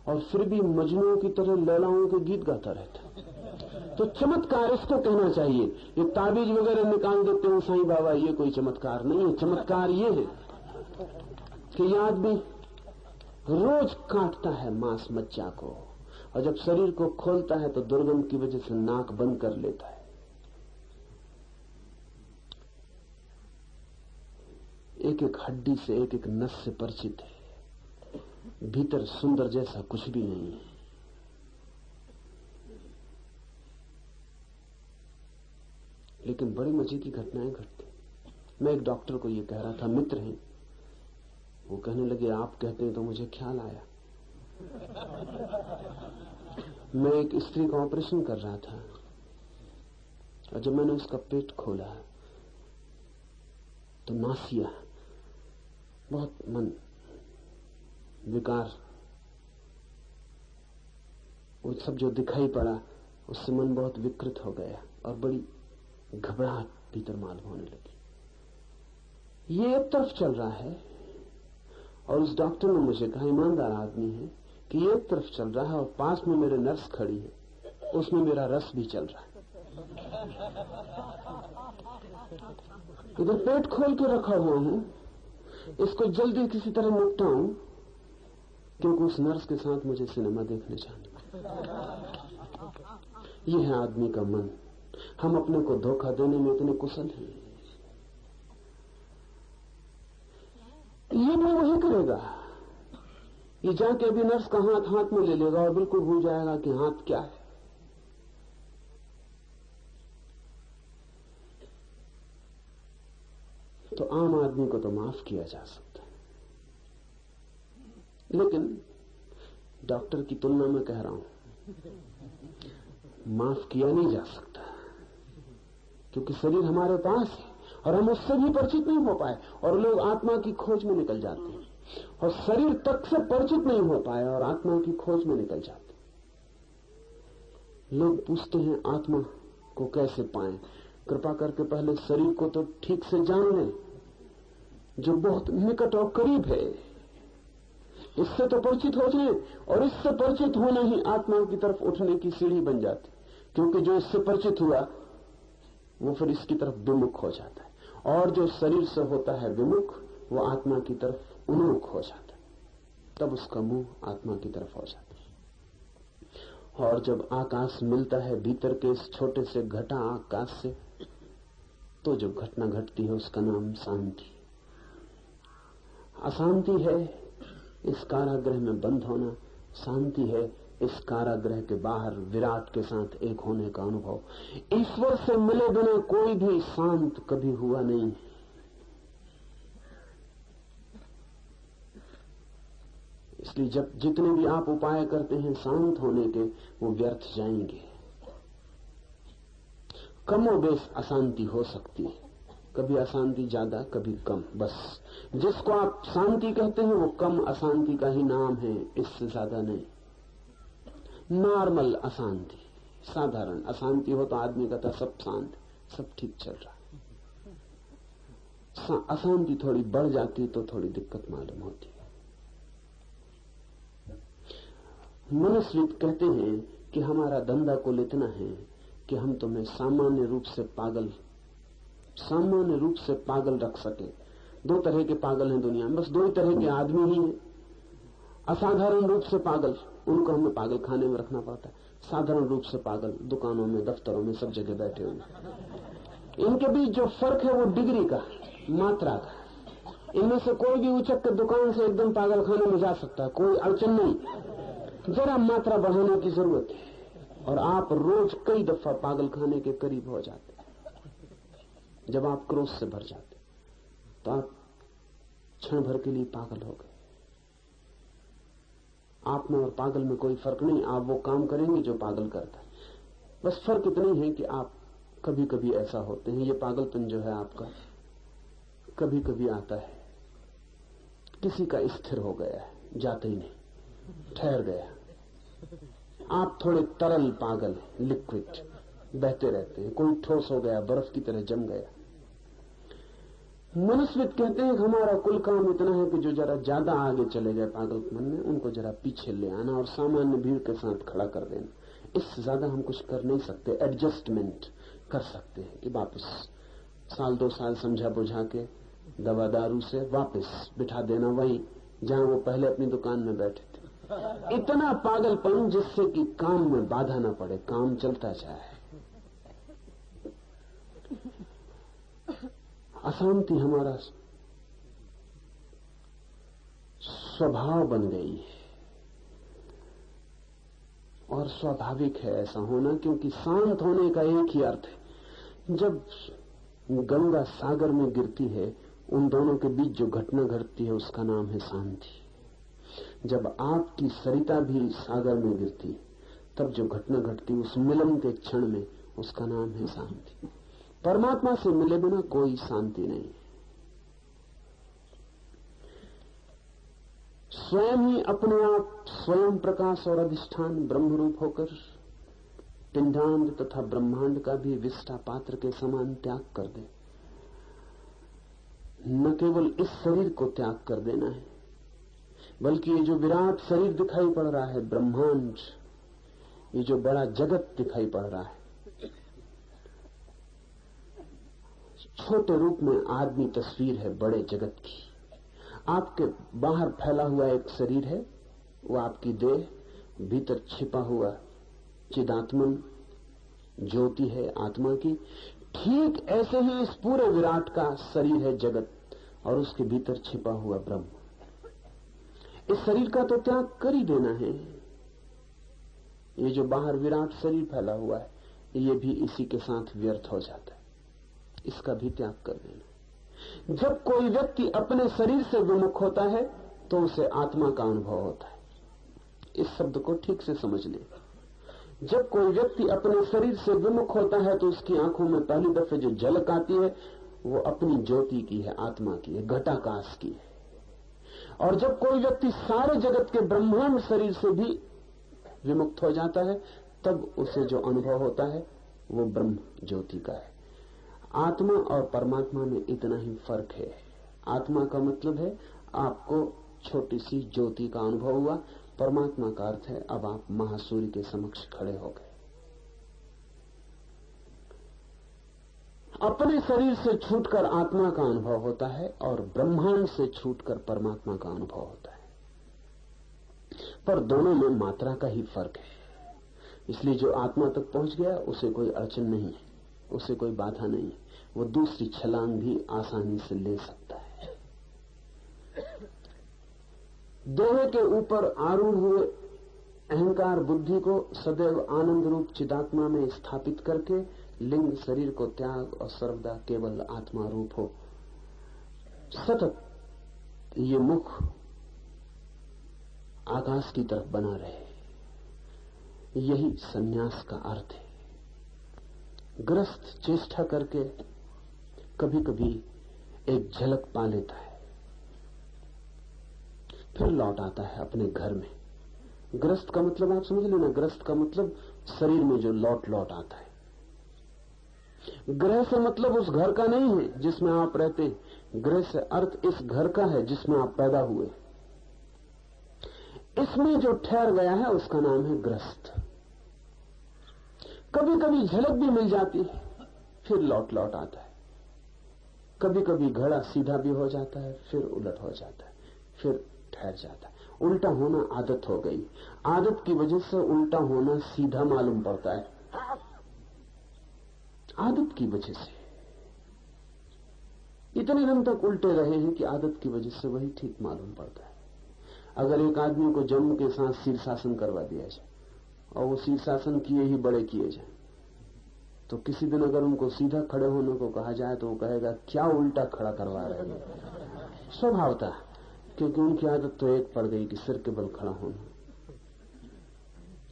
और फिर भी मजनुओं की तरह लैलाओं के गीत गाता रहता है। तो चमत्कार इसको कहना चाहिए। ये ताबीज वगैरह निकाल देते हैं साईं बाबा, ये कोई चमत्कार नहीं है। चमत्कार ये है कि ये आदमी रोज काटता है मांस मज्जा को, और जब शरीर को खोलता है तो दुर्गंध की वजह से नाक बंद कर लेता है। एक एक हड्डी से, एक एक नस से परिचित है। भीतर सुंदर जैसा कुछ भी नहीं है। लेकिन बड़ी मजे की घटनाएं घटती। मैं एक डॉक्टर को ये कह रहा था, मित्र हैं, वो कहने लगे आप कहते हैं तो मुझे ख्याल आया। मैं एक स्त्री का ऑपरेशन कर रहा था, और जब मैंने उसका पेट खोला तो नासिया, बहुत मन विकार, वो सब जो दिखाई पड़ा उससे मन बहुत विकृत हो गया और बड़ी घबराहट भीतर मालूम होने लगी। ये एक तरफ चल रहा है, और उस डॉक्टर ने मुझे कहा, ईमानदार आदमी है, कि ये एक तरफ चल रहा है और पास में मेरे नर्स खड़ी है, उसमें मेरा रस भी चल रहा है। इधर पेट खोल के रखा हुआ हूं, इसको जल्दी किसी तरह निपटाऊं, क्योंकि उस नर्स के साथ मुझे सिनेमा देखने जाना। ये है आदमी का मन। हम अपने को धोखा देने में इतने कुशल हैं। ये भी वही करेगा। ये जाके अभी नर्स का हाथ हाथ में ले लेगा और बिल्कुल भूल जाएगा कि हाथ क्या है। तो आम आदमी को तो माफ किया जा सकता है, लेकिन डॉक्टर की तुलना में कह रहा हूं, माफ किया नहीं जा सकता, क्योंकि शरीर हमारे पास है और हम उससे भी परिचित नहीं हो पाए, और लोग आत्मा की खोज में निकल जाते हैं, और शरीर तक से परिचित नहीं हो पाए और आत्मा की खोज में निकल जाते। लोग पूछते हैं आत्मा को कैसे पाएं? कृपा करके पहले शरीर को तो ठीक से जान लें, जो बहुत निकट और करीब है। इससे तो परिचित हो जाए, और इससे परिचित होना ही आत्मा की तरफ उठने की सीढ़ी बन जाती, क्योंकि जो इससे परिचित हुआ वो फिर इसकी तरफ विमुख हो जाता है, और जो शरीर से होता है विमुख वो आत्मा की तरफ उन्मुख हो जाता है। तब उसका मुंह आत्मा की तरफ हो जाता है। और जब आकाश मिलता है भीतर के इस छोटे से घटा आकाश से, तो जो घटना घटती है उसका नाम शांति। अशांति है इस कारागृह में बंद होना, शांति है इस कारागृह के बाहर विराट के साथ एक होने का अनुभव। ईश्वर से मिले बिना कोई भी शांत कभी हुआ नहीं। इसलिए जब जितने भी आप उपाय करते हैं शांत होने के, वो व्यर्थ जाएंगे। कमोबेश अशांति हो सकती है, कभी अशांति ज्यादा कभी कम, बस जिसको आप शांति कहते हैं वो कम अशांति का ही नाम है, इससे ज्यादा नहीं। नॉर्मल अशांति, साधारण अशांति हो तो आदमी कहता सब शांत, सब ठीक चल रहा है। अशांति थोड़ी बढ़ जाती तो थोड़ी दिक्कत मालूम होती है। मनस्वित कहते हैं कि हमारा धंधा कुल इतना है कि हम तुम्हें सामान्य रूप से पागल रख सके। दो तरह के पागल हैं दुनिया में, बस दो ही तरह के आदमी ही हैं। असाधारण रूप से पागल, उनको हमें पागल खाने में रखना पड़ता है। साधारण रूप से पागल दुकानों में, दफ्तरों में, सब जगह बैठे हुए। इनके बीच जो फर्क है वो डिग्री का, मात्रा का। इनमें से कोई भी उचक के दुकान से एकदम पागल खाने में जा सकता है, कोई अड़चन नहीं। जरा मात्रा बढ़ाने की जरूरत है और आप रोज कई दफा पागल खाने के करीब हो जाते। जब आप क्रोध से भर जाते तो आप क्षण भर के लिए पागल हो गए। आप में और पागल में कोई फर्क नहीं, आप वो काम करेंगे जो पागल करता है। बस फर्क इतना ही है कि आप कभी कभी ऐसा होते हैं। ये पागलपन जो है आपका कभी कभी आता है, किसी का स्थिर हो गया है, जाते ही नहीं, ठहर गया। आप थोड़े तरल पागल, लिक्विड, बहते रहते हैं। कोई ठोस हो गया, बर्फ की तरह जम गया। मनस्वित कहते हैं कि हमारा कुल काम इतना है कि जो जरा ज्यादा आगे चले गए पागलपन में, उनको जरा पीछे ले आना और सामान्य भीड़ के साथ खड़ा कर देना। इससे ज्यादा हम कुछ कर नहीं सकते। एडजस्टमेंट कर सकते हैं कि वापस साल 2 साल समझा बुझा के दवा दारू से वापस बिठा देना वहीं जहां वो पहले अपनी दुकान में बैठे थे। इतना पागलपन जिससे कि काम में बाधा न पड़े, काम चलता जाए। अशांति हमारा स्वभाव बन गई है और स्वाभाविक है ऐसा होना, क्योंकि शांत होने का एक ही अर्थ है। जब गंगा सागर में गिरती है, उन दोनों के बीच जो घटना घटती है उसका नाम है शांति। जब आपकी सरिता भी सागर में गिरती, तब जो घटना घटती उस मिलन के क्षण में, उसका नाम है शांति। परमात्मा से मिले बिना कोई शांति नहीं। स्वयं ही अपने आप स्वयं प्रकाश और अधिष्ठान ब्रह्म रूप होकर पिंडांड तथा ब्रह्मांड का भी विष्टा पात्र के समान त्याग कर दे। न केवल इस शरीर को त्याग कर देना है, बल्कि ये जो विराट शरीर दिखाई पड़ रहा है, ब्रह्मांड, ये जो बड़ा जगत दिखाई पड़ रहा है, छोटे रूप में आदमी तस्वीर है बड़े जगत की। आपके बाहर फैला हुआ एक शरीर है, वो आपकी देह, भीतर छिपा हुआ चिदात्मन ज्योति है आत्मा की। ठीक ऐसे ही इस पूरे विराट का शरीर है जगत, और उसके भीतर छिपा हुआ ब्रह्म। इस शरीर का तो त्याग कर ही देना है। ये जो बाहर विराट शरीर फैला हुआ है, ये भी इसी के साथ व्यर्थ हो जाता है। इसका भी त्याग कर देना। जब कोई व्यक्ति अपने शरीर से विमुख होता है तो उसे आत्मा का अनुभव होता है। इस शब्द को ठीक से समझ लें। जब कोई व्यक्ति अपने शरीर से विमुख होता है तो उसकी आंखों में पहली दफे जो झलक आती है वो अपनी ज्योति की है, आत्मा की है, घटाकाश की है। और जब कोई व्यक्ति सारे जगत के ब्रह्मांड शरीर से भी विमुक्त हो जाता है, तब उसे जो अनुभव होता है वो ब्रह्म ज्योति का है। आत्मा और परमात्मा में इतना ही फर्क है। आत्मा का मतलब है आपको छोटी सी ज्योति का अनुभव हुआ, परमात्मा का अर्थ है अब आप महासूर्य के समक्ष खड़े हो गए। अपने शरीर से छूटकर आत्मा का अनुभव होता है और ब्रह्मांड से छूटकर परमात्मा का अनुभव होता है, पर दोनों में मात्रा का ही फर्क है। इसलिए जो आत्मा तक पहुंच गया उसे कोई अड़चन नहीं है, उसे कोई बाधा नहीं है, वो दूसरी छलांग भी आसानी से ले सकता है। देह के ऊपर आरूढ़ हुए अहंकार बुद्धि को सदैव आनंद रूप चिदात्मा में स्थापित करके लिंग शरीर को त्याग और सर्वदा केवल आत्मा रूप हो। सतत ये मुख आकाश की तरफ बना रहे, यही संन्यास का अर्थ है। ग्रस्त चेष्टा करके कभी कभी एक झलक पा लेता है, फिर लौट आता है अपने घर में। ग्रस्त का मतलब आप समझ लेना, ग्रस्त का मतलब शरीर में जो लौट लौट आता है। ग्रह से मतलब उस घर का नहीं है जिसमें आप रहते हैं, गृह से अर्थ इस घर का है जिसमें आप पैदा हुए। इसमें जो ठहर गया है उसका नाम है गृहस्थ। कभी कभी झलक भी मिल जाती है, फिर लौट लौट आता है। कभी कभी घड़ा सीधा भी हो जाता है, फिर उलट हो जाता है, फिर ठहर जाता है। उल्टा होना आदत हो गई। आदत की वजह से उल्टा होना सीधा मालूम पड़ता है, आदत की वजह से। इतने दिन तक उल्टे रहे हैं कि आदत की वजह से वही ठीक मालूम पड़ता है। अगर एक आदमी को जन्म के साथ शीर्षासन करवा दिया जाए और वो शीर्षासन किए ही बड़े किए जाए, तो किसी दिन अगर उनको सीधा खड़े होने को कहा जाए तो वो कहेगा क्या उल्टा खड़ा करवा रहे हैं। स्वभावता, क्योंकि उनकी आदत तो एक पड़ गई कि सिर के बल खड़ा होना।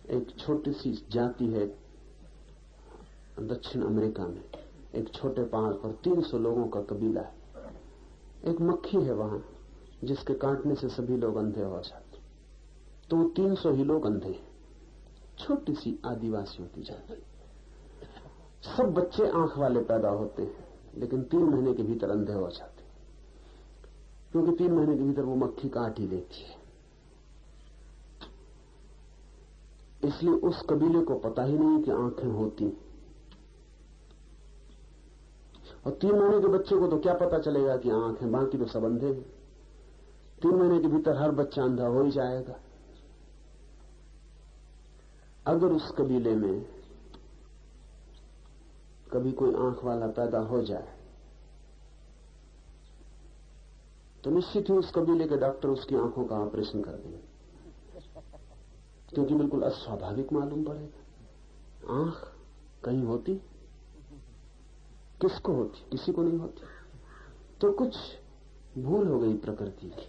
एक छोटी सी जाति है दक्षिण अमेरिका में, एक छोटे पहाड़ पर 300 लोगों का कबीला है। एक मक्खी है वहां जिसके काटने से सभी लोग अंधे हो जाते, तो वो 300 ही लोग अंधे हैं। छोटी सी आदिवासियों की जाति। सब बच्चे आंख वाले पैदा होते हैं, लेकिन 3 महीने के भीतर अंधे हो जाते, क्योंकि 3 महीने के भीतर वो मक्खी काट ही लेती है। इसलिए उस कबीले को पता ही नहीं कि आंखें होती। और 3 महीने के बच्चे को तो क्या पता चलेगा कि आंखें, बाकी तो सब अंधे हैं। 3 महीने के भीतर हर बच्चा अंधा हो ही जाएगा। अगर उस कबीले में कभी कोई आंख वाला पैदा हो जाए तो निश्चित ही उस कबीले के डॉक्टर उसकी आंखों का ऑपरेशन कर देंगे, क्योंकि बिल्कुल अस्वाभाविक मालूम पड़ेगा। आंख कहीं होती, किसको होती? किसी को नहीं होती। तो कुछ भूल हो गई प्रकृति की,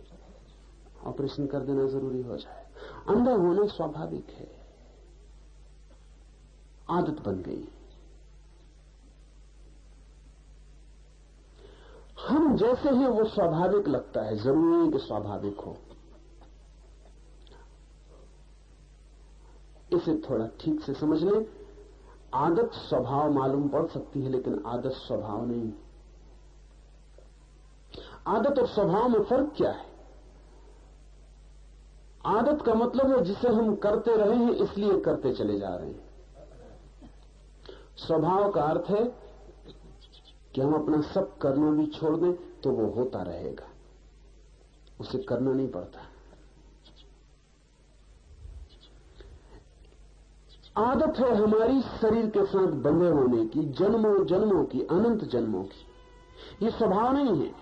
ऑपरेशन कर देना जरूरी हो जाए। अंधा होना स्वाभाविक है, आदत बन गई। हम जैसे हैं वो स्वाभाविक लगता है, जरूरी नहीं कि स्वाभाविक हो। इसे थोड़ा ठीक से समझ लें। आदत स्वभाव मालूम पड़ सकती है, लेकिन आदत स्वभाव नहीं। आदत और स्वभाव में फर्क क्या है? आदत का मतलब है जिसे हम करते रहे हैं इसलिए करते चले जा रहे हैं। स्वभाव का अर्थ है कि हम अपना सब करना भी छोड़ दें तो वो होता रहेगा, उसे करना नहीं पड़ता। आदत है हमारी शरीर के साथ बंधे होने की, जन्मों जन्मों की, अनंत जन्मों की। ये स्वभाव नहीं है।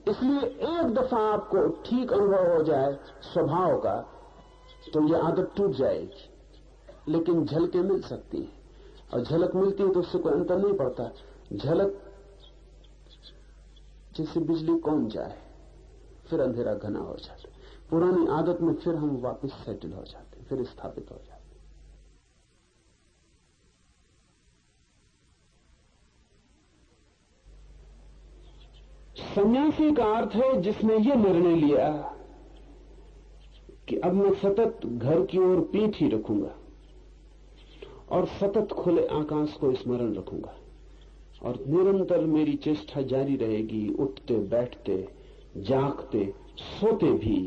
इसलिए एक दफा आपको ठीक अनुभव हो जाए स्वभाव का तो ये आदत टूट जाएगी। लेकिन झलकें मिल सकती हैं, और झलक मिलती है तो उससे कोई अंतर नहीं पड़ता। झलक जैसे बिजली कौन जाए, फिर अंधेरा घना हो जाता। पुरानी आदत में फिर हम वापस सेटल हो जाते, फिर स्थापित हो जाते। सन्यासी का अर्थ है जिसने ये निर्णय लिया कि अब मैं सतत घर की ओर पीठ ही रखूंगा और सतत खुले आकाश को स्मरण रखूंगा, और निरंतर मेरी चेष्टा जारी रहेगी, उठते बैठते जागते सोते भी।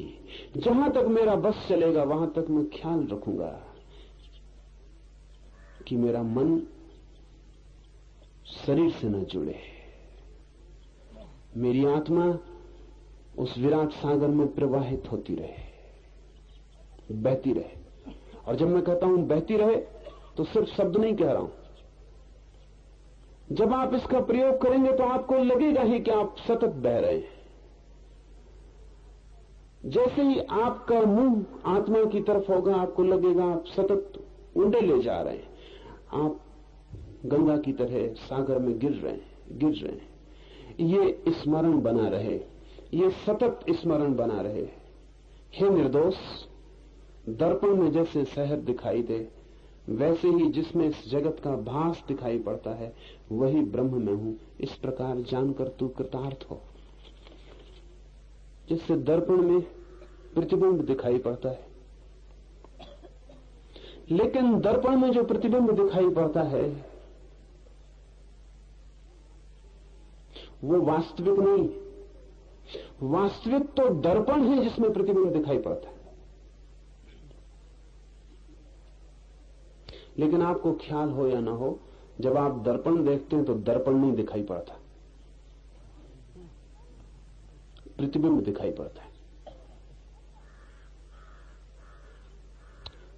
जहां तक मेरा बस चलेगा वहां तक मैं ख्याल रखूंगा कि मेरा मन शरीर से न जुड़े, मेरी आत्मा उस विराट सागर में प्रवाहित होती रहे, बहती रहे। और जब मैं कहता हूं बहती रहे तो सिर्फ शब्द नहीं कह रहा हूं। जब आप इसका प्रयोग करेंगे तो आपको लगेगा ही कि आप सतत बह रहे हैं। जैसे ही आपका मुंह आत्मा की तरफ होगा आपको लगेगा आप सतत उंडे ले जा रहे हैं, आप गंगा की तरह सागर में गिर रहे हैं। ये स्मरण बना रहे, ये सतत स्मरण बना रहे। हे निर्दोष, दर्पण में जैसे शहर दिखाई दे वैसे ही जिसमें इस जगत का भास दिखाई पड़ता है वही ब्रह्म में हूं, इस प्रकार जानकर तू कृतार्थ हो। जिससे दर्पण में प्रतिबिंब दिखाई पड़ता है, लेकिन दर्पण में जो प्रतिबिंब दिखाई पड़ता है वो वास्तविक नहीं, वास्तविक तो दर्पण है जिसमें प्रतिबिंब दिखाई पड़ता है। लेकिन आपको ख्याल हो या ना हो, जब आप दर्पण देखते हैं तो दर्पण नहीं दिखाई पड़ता, प्रतिबिंब दिखाई पड़ता है।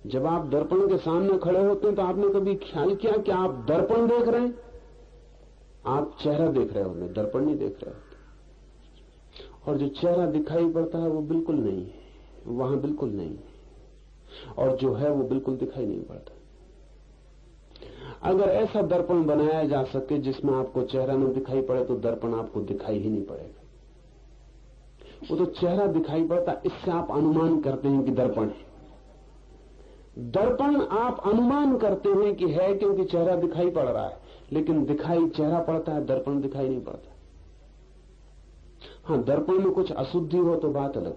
जब आप दर्पण के सामने खड़े होते हैं तो आपने कभी ख्याल किया कि आप दर्पण देख रहे हैं? आप चेहरा देख रहे होते, दर्पण नहीं देख रहे होते। और जो चेहरा दिखाई पड़ता है वो बिल्कुल नहीं है, वहां बिल्कुल नहीं है, और जो है वो बिल्कुल दिखाई नहीं पड़ता। अगर ऐसा दर्पण बनाया जा सके जिसमें आपको चेहरा न दिखाई पड़े तो दर्पण आपको दिखाई ही नहीं पड़ेगा। वो तो चेहरा दिखाई पड़ता, इससे आप अनुमान करते हैं कि दर्पण है। दर्पण आप अनुमान करते हैं कि है क्योंकि चेहरा दिखाई पड़ रहा है, लेकिन दिखाई चेहरा पड़ता है, दर्पण दिखाई नहीं पड़ता। हाँ, दर्पण में कुछ अशुद्धि हो तो बात अलग,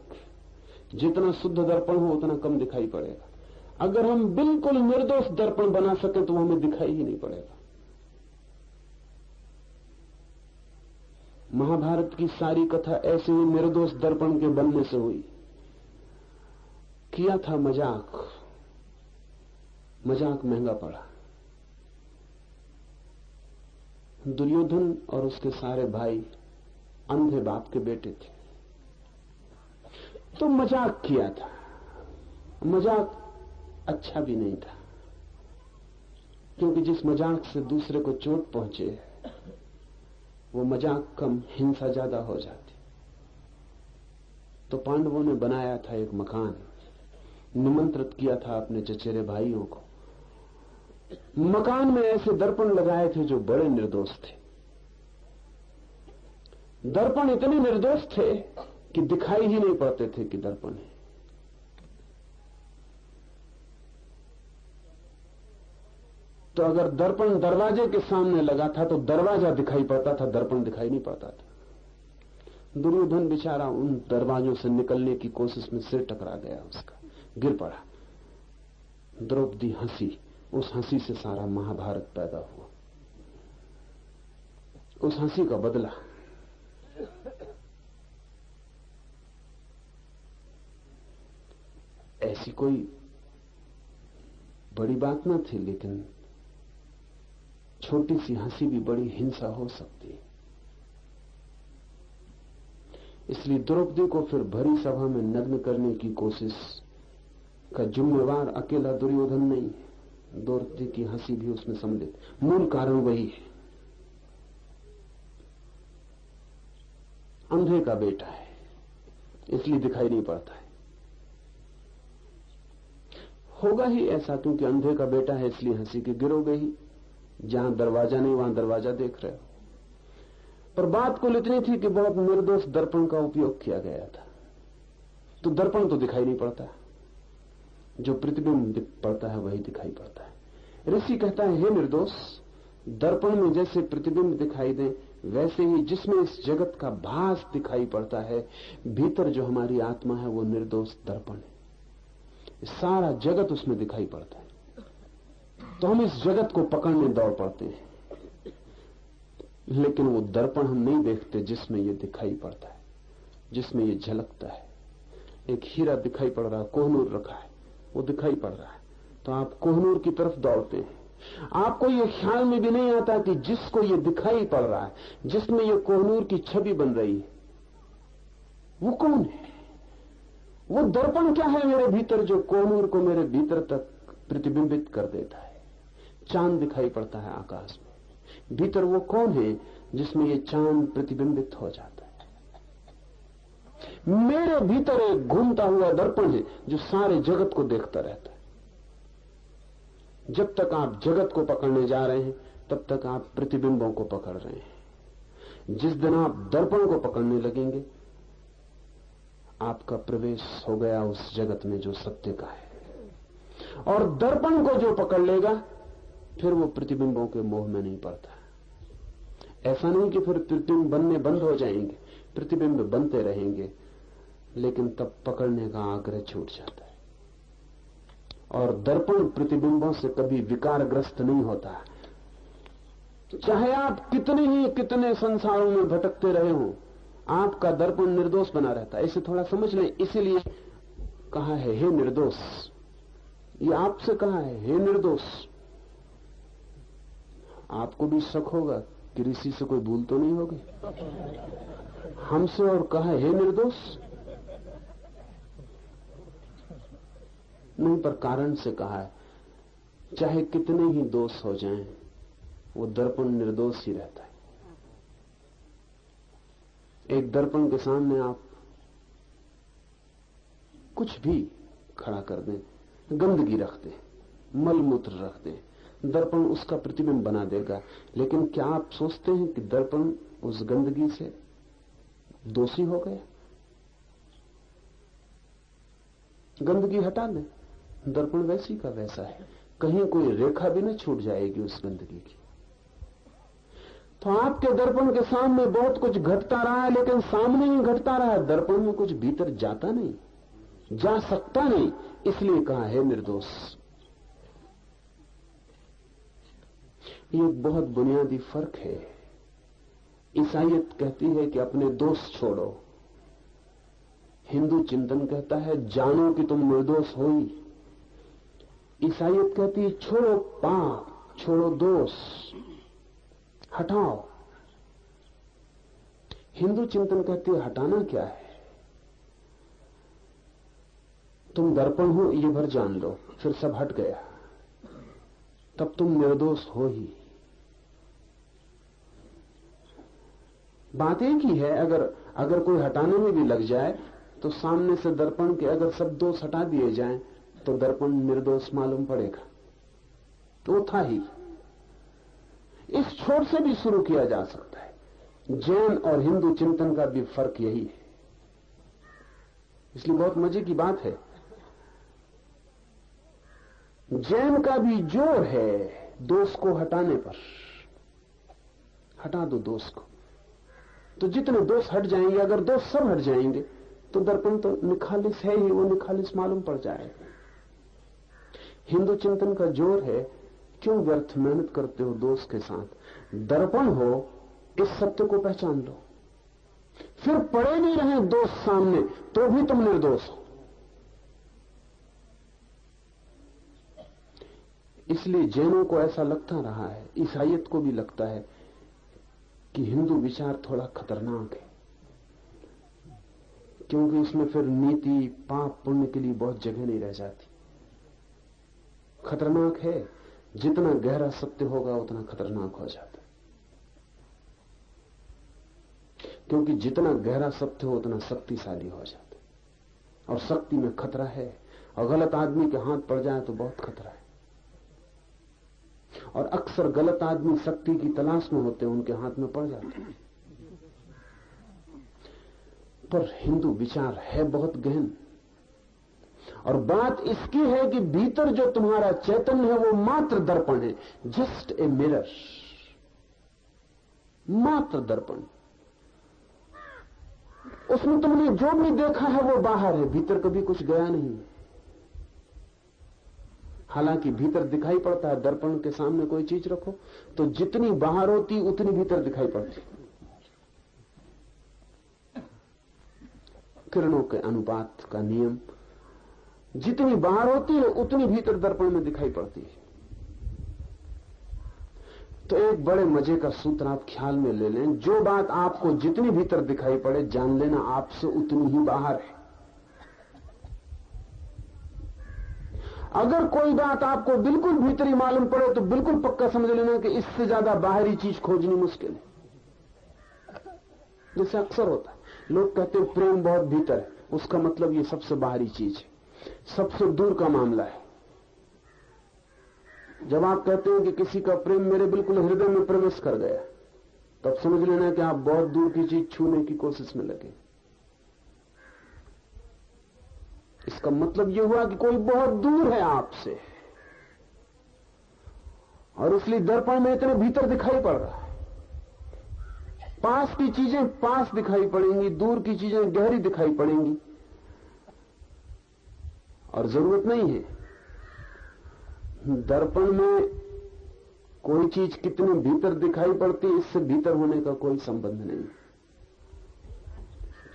जितना शुद्ध दर्पण हो उतना कम दिखाई पड़ेगा। अगर हम बिल्कुल निर्दोष दर्पण बना सकें तो हमें दिखाई ही नहीं पड़ेगा। महाभारत की सारी कथा ऐसे ही निर्दोष दर्पण के बनने से हुई। किया था मजाक, मजाक महंगा पड़ा। दुर्योधन और उसके सारे भाई अंधे बाप के बेटे थे, तो मजाक किया था। मजाक अच्छा भी नहीं था, क्योंकि जिस मजाक से दूसरे को चोट पहुंचे वो मजाक कम, हिंसा ज्यादा हो जाती। तो पांडवों ने बनाया था एक मकान, निमंत्रित किया था अपने चचेरे भाइयों को। मकान में ऐसे दर्पण लगाए थे जो बड़े निर्दोष थे। दर्पण इतने निर्दोष थे कि दिखाई ही नहीं पड़ते थे कि दर्पण है। तो अगर दर्पण दरवाजे के सामने लगा था तो दरवाजा दिखाई पड़ता था, दर्पण दिखाई नहीं पड़ता था। दुर्योधन बेचारा उन दरवाजों से निकलने की कोशिश में सिर टकरा गया, उसका गिर पड़ा। द्रौपदी हंसी, उस हंसी से सारा महाभारत पैदा हुआ। उस हंसी का बदला ऐसी कोई बड़ी बात न थी, लेकिन छोटी सी हंसी भी बड़ी हिंसा हो सकती है। इसलिए द्रौपदी को फिर भरी सभा में नग्न करने की कोशिश का जिम्मेवार अकेला दुर्योधन नहीं है, द्रौपदी की हंसी भी उसमें सम्मिलित। मूल कारण वही है, अंधे का बेटा है इसलिए दिखाई नहीं पड़ता है। होगा ही ऐसा, क्योंकि अंधे का बेटा है इसलिए हंसी के गिरोगे ही। जहां दरवाजा नहीं वहां दरवाजा देख रहे हो। पर बात कुल इतनी थी कि बहुत निर्दोष दर्पण का उपयोग किया गया था, तो दर्पण तो दिखाई नहीं पड़ता, जो प्रतिबिंब पड़ता है वही दिखाई पड़ता है। ऋषि कहता है, हे निर्दोष, दर्पण में जैसे प्रतिबिंब दिखाई दे वैसे ही जिसमें इस जगत का भास दिखाई पड़ता है, भीतर जो हमारी आत्मा है वो निर्दोष दर्पण है। सारा जगत उसमें दिखाई पड़ता है। तो हम इस जगत को पकड़ने दौड़ पड़ते हैं, लेकिन वो दर्पण हम नहीं देखते जिसमें ये दिखाई पड़ता है, जिसमें ये झलकता है। एक हीरा दिखाई पड़ रहा है, कोहनूर रखा है, वो दिखाई पड़ रहा है, तो आप कोहनूर की तरफ दौड़ते हैं। आपको ये ख्याल में भी नहीं आता कि जिसको ये दिखाई पड़ रहा है, जिसमें ये कोहनूर की छवि बन रही है, वो कौन है? वो दर्पण क्या है मेरे भीतर जो कोहनूर को मेरे भीतर तक प्रतिबिंबित कर देता है। चांद दिखाई पड़ता है आकाश में, भीतर वो कौन है जिसमें ये चांद प्रतिबिंबित हो जाता है? मेरे भीतर एक घूमता हुआ दर्पण है जो सारे जगत को देखता रहता है। जब तक आप जगत को पकड़ने जा रहे हैं तब तक आप प्रतिबिंबों को पकड़ रहे हैं। जिस दिन आप दर्पण को पकड़ने लगेंगे, आपका प्रवेश हो गया उस जगत में जो सत्य का है। और दर्पण को जो पकड़ लेगा फिर वो प्रतिबिंबों के मोह में नहीं पड़ता। ऐसा नहीं कि फिर प्रतिबिंब बनने बंद हो जाएंगे, प्रतिबिंब बनते रहेंगे, लेकिन तब पकड़ने का आग्रह छूट जाता है। और दर्पण प्रतिबिंबों से कभी विकारग्रस्त नहीं होता। चाहे आप कितने संसारों में भटकते रहे हो, आपका दर्पण निर्दोष बना रहता है। इसे थोड़ा समझ लें। इसीलिए कहा है हे निर्दोष, ये आपसे कहा है हे निर्दोष। आपको भी शक होगा कि ऋषि से कोई भूल तो नहीं होगी। हमसे और कहा है हे निर्दोष, नहीं पर कारण से कहा है। चाहे कितने ही दोष हो जाएं, वो दर्पण निर्दोष ही रहता है। एक दर्पण के सामने आप कुछ भी खड़ा कर दें, गंदगी रख दें, मलमूत्र रख दें, दर्पण उसका प्रतिबिंब बना देगा। लेकिन क्या आप सोचते हैं कि दर्पण उस गंदगी से दोषी हो गया? गंदगी हटा दें, दर्पण वैसी का वैसा है, कहीं कोई रेखा भी न छूट जाएगी उस गंदगी की। तो आपके दर्पण के सामने बहुत कुछ घटता रहा है, लेकिन सामने ही घटता रहा है, दर्पण में कुछ भीतर जाता नहीं, जा सकता नहीं। इसलिए कहा है निर्दोष। ये एक बहुत बुनियादी फर्क है। ईसाईयत कहती है कि अपने दोष छोड़ो, हिंदू चिंतन कहता है जानो कि तुम निर्दोष हो ही। ईसाईयत कहती है छोड़ो पाप, छोड़ो दोष, हटाओ। हिंदू चिंतन कहती है हटाना क्या है, तुम दर्पण हो ये भर जान लो, फिर सब हट गया, तब तुम निर्दोष हो ही। बात एक ही है। अगर कोई हटाने में भी लग जाए तो सामने से दर्पण के अगर सब दोष हटा दिए जाएं तो दर्पण निर्दोष मालूम पड़ेगा। तो था ही। इस छोर से भी शुरू किया जा सकता है। जैन और हिंदू चिंतन का भी फर्क यही है। इसलिए बहुत मजे की बात है, जैन का भी जोर है दोष को हटाने पर। हटा दो दोष को, तो जितने दोष हट जाएंगे, अगर दोष सब हट जाएंगे तो दर्पण तो निखालिस है ही, वो निखालिस मालूम पड़ जाएगा। हिंदू चिंतन का जोर है क्यों व्यर्थ मेहनत करते हो दोष के साथ, दर्पण हो इस सत्य को पहचान लो, फिर पड़े नहीं रहे दोष सामने तो भी तुम निर्दोष हो। इसलिए जैनों को ऐसा लगता रहा है, ईसाईयत को भी लगता है कि हिंदू विचार थोड़ा खतरनाक है, क्योंकि इसमें फिर नीति पाप पुण्य के लिए बहुत जगह नहीं रह जाती। खतरनाक है, जितना गहरा सत्य होगा उतना खतरनाक हो जाता है, क्योंकि जितना गहरा सत्य हो उतना शक्तिशाली हो जाता है, और शक्ति में खतरा है। और गलत आदमी के हाथ पड़ जाए तो बहुत खतरा है। और अक्सर गलत आदमी शक्ति की तलाश में होते हैं, उनके हाथ में पड़ जाते हैं। पर हिंदू विचार है बहुत गहन, और बात इसकी है कि भीतर जो तुम्हारा चैतन्य है वो मात्र दर्पण है, जस्ट ए मिरर, मात्र दर्पण। उसमें तुमने जो भी देखा है वो बाहर है, भीतर कभी कुछ गया नहीं। हालांकि भीतर दिखाई पड़ता है। दर्पण के सामने कोई चीज रखो तो जितनी बाहर होती उतनी भीतर दिखाई पड़ती। किरणों के अनुपात का नियम, जितनी बाहर होती है उतनी भीतर दर्पण में दिखाई पड़ती है। तो एक बड़े मजे का सूत्र आप ख्याल में ले लें, जो बात आपको जितनी भीतर दिखाई पड़े जान लेना आपसे उतनी ही बाहर है। अगर कोई बात आपको बिल्कुल भीतरी मालूम पड़े तो बिल्कुल पक्का समझ लेना कि इससे ज्यादा बाहरी चीज खोजनी मुश्किल है। जैसे अक्सर होता है, लोग कहते हैं प्रेम बहुत भीतर है, उसका मतलब ये सबसे बाहरी चीज है, सबसे दूर का मामला है। जब आप कहते हैं कि किसी का प्रेम मेरे बिल्कुल हृदय में प्रवेश कर गया, तब समझ लेना कि आप बहुत दूर की चीज छूने की कोशिश में लगे। इसका मतलब यह हुआ कि कोई बहुत दूर है आपसे, और इसलिए दर्पण में इतने भीतर दिखाई पड़ रहा है। पास की चीजें पास दिखाई पड़ेंगी, दूर की चीजें गहरी दिखाई पड़ेंगी, और जरूरत नहीं है। दर्पण में कोई चीज कितनी भीतर दिखाई पड़ती है, इससे भीतर होने का कोई संबंध नहीं।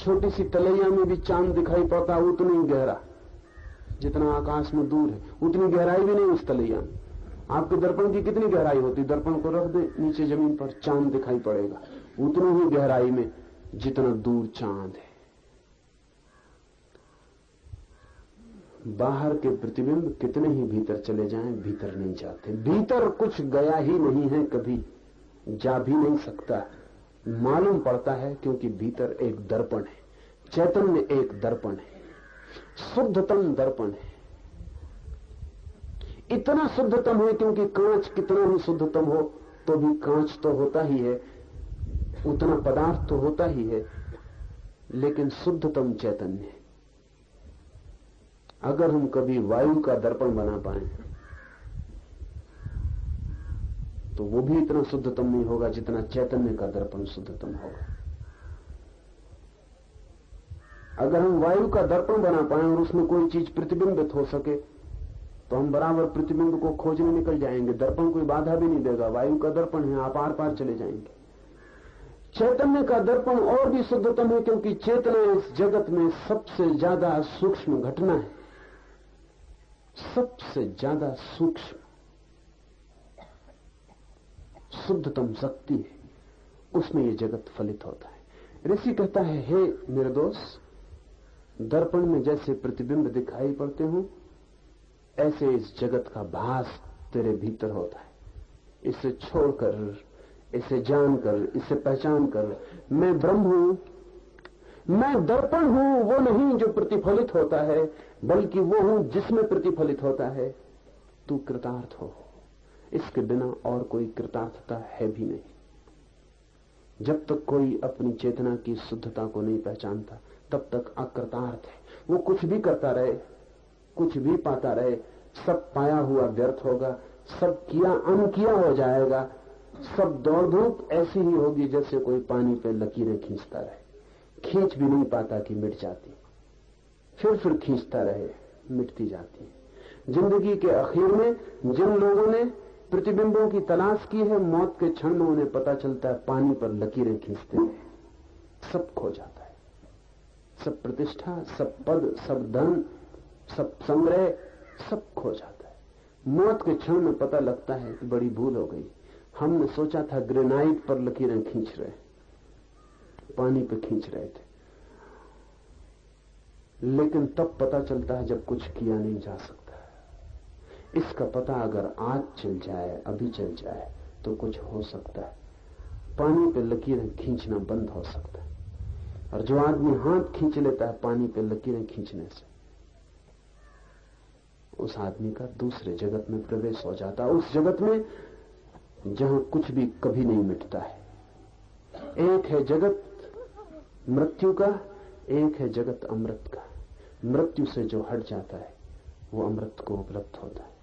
छोटी सी तलैया में भी चांद दिखाई पड़ता है, उतना ही गहरा, जितना आकाश में दूर है उतनी गहराई भी नहीं उस तलैया में। आपके दर्पण की कितनी गहराई होती, दर्पण को रख दे नीचे जमीन पर, चांद दिखाई पड़ेगा उतनी ही गहराई में जितना दूर चांद है। बाहर के प्रतिबिंब कितने ही भीतर चले जाएं, भीतर नहीं जाते। भीतर कुछ गया ही नहीं है, कभी जा भी नहीं सकता। मालूम पड़ता है क्योंकि भीतर एक दर्पण है, चैतन्य एक दर्पण है, शुद्धतम दर्पण है। इतना शुद्धतम है क्योंकि कांच कितना ही शुद्धतम हो तो भी कांच तो होता ही है, उतना पदार्थ तो होता ही है, लेकिन शुद्धतम चैतन्य है। अगर हम कभी वायु का दर्पण बना पाए तो वो भी इतना शुद्धतम नहीं होगा जितना चैतन्य का दर्पण शुद्धतम होगा। अगर हम वायु का दर्पण बना पाए और उसमें कोई चीज प्रतिबिंबित हो सके तो हम बराबर प्रतिबिंब को खोजने निकल जाएंगे, दर्पण कोई बाधा भी नहीं देगा। वायु का दर्पण है, आप आर पार चले जाएंगे। चैतन्य का दर्पण और भी शुद्धतम है क्योंकि चेतना इस जगत में सबसे ज्यादा सूक्ष्म घटना है, सबसे ज्यादा सूक्ष्म शुद्धतम शक्ति है, उसमें यह जगत फलित होता है। ऋषि कहता है, हे निर्दोष, दर्पण में जैसे प्रतिबिंब दिखाई पड़ते हो ऐसे इस जगत का भास तेरे भीतर होता है। इसे छोड़कर, इसे जानकर, इसे पहचान कर, मैं ब्रह्म हूं, मैं दर्पण हूं, वो नहीं जो प्रतिफलित होता है, बल्कि वो हूं जिसमें प्रतिफलित होता है। तू कृतार्थ हो, इसके बिना और कोई कृतार्थता है भी नहीं। जब तक कोई अपनी चेतना की शुद्धता को नहीं पहचानता तब तक अकृतार्थ है। वो कुछ भी करता रहे, कुछ भी पाता रहे, सब पाया हुआ व्यर्थ होगा, सब किया अनकिया हो जाएगा, सब दौड़ धूप ऐसी ही होगी जैसे कोई पानी पे लकीरें खींचता रहे, खींच भी नहीं पाता कि मिट जाती, फिर खींचता रहे, मिटती जाती है। जिंदगी के आखिर में जिन लोगों ने प्रतिबिंबों की तलाश की है, मौत के क्षण में उन्हें पता चलता है पानी पर लकीरें खींचते हैं, सब खो जाता है, सब प्रतिष्ठा, सब पद, सब धन, सब संग्रह, सब खो जाता है। मौत के क्षण में पता लगता है कि बड़ी भूल हो गई, हमने सोचा था ग्रेनाइट पर लकीरें खींच रहे, पानी पे खींच रहे थे, लेकिन तब पता चलता है जब कुछ किया नहीं जा सकता। इसका पता अगर आज चल जाए, अभी चल जाए तो कुछ हो सकता है। पानी पे लकीरें खींचना बंद हो सकता है, और जो आदमी हाथ खींच लेता है पानी पे लकीरें खींचने से, उस आदमी का दूसरे जगत में प्रवेश हो जाता है, उस जगत में जहां कुछ भी कभी नहीं मिटता है। एक है जगत मृत्यु का, एक है जगत अमृत का। मृत्यु से जो हट जाता है वो अमृत को उपलब्ध होता है।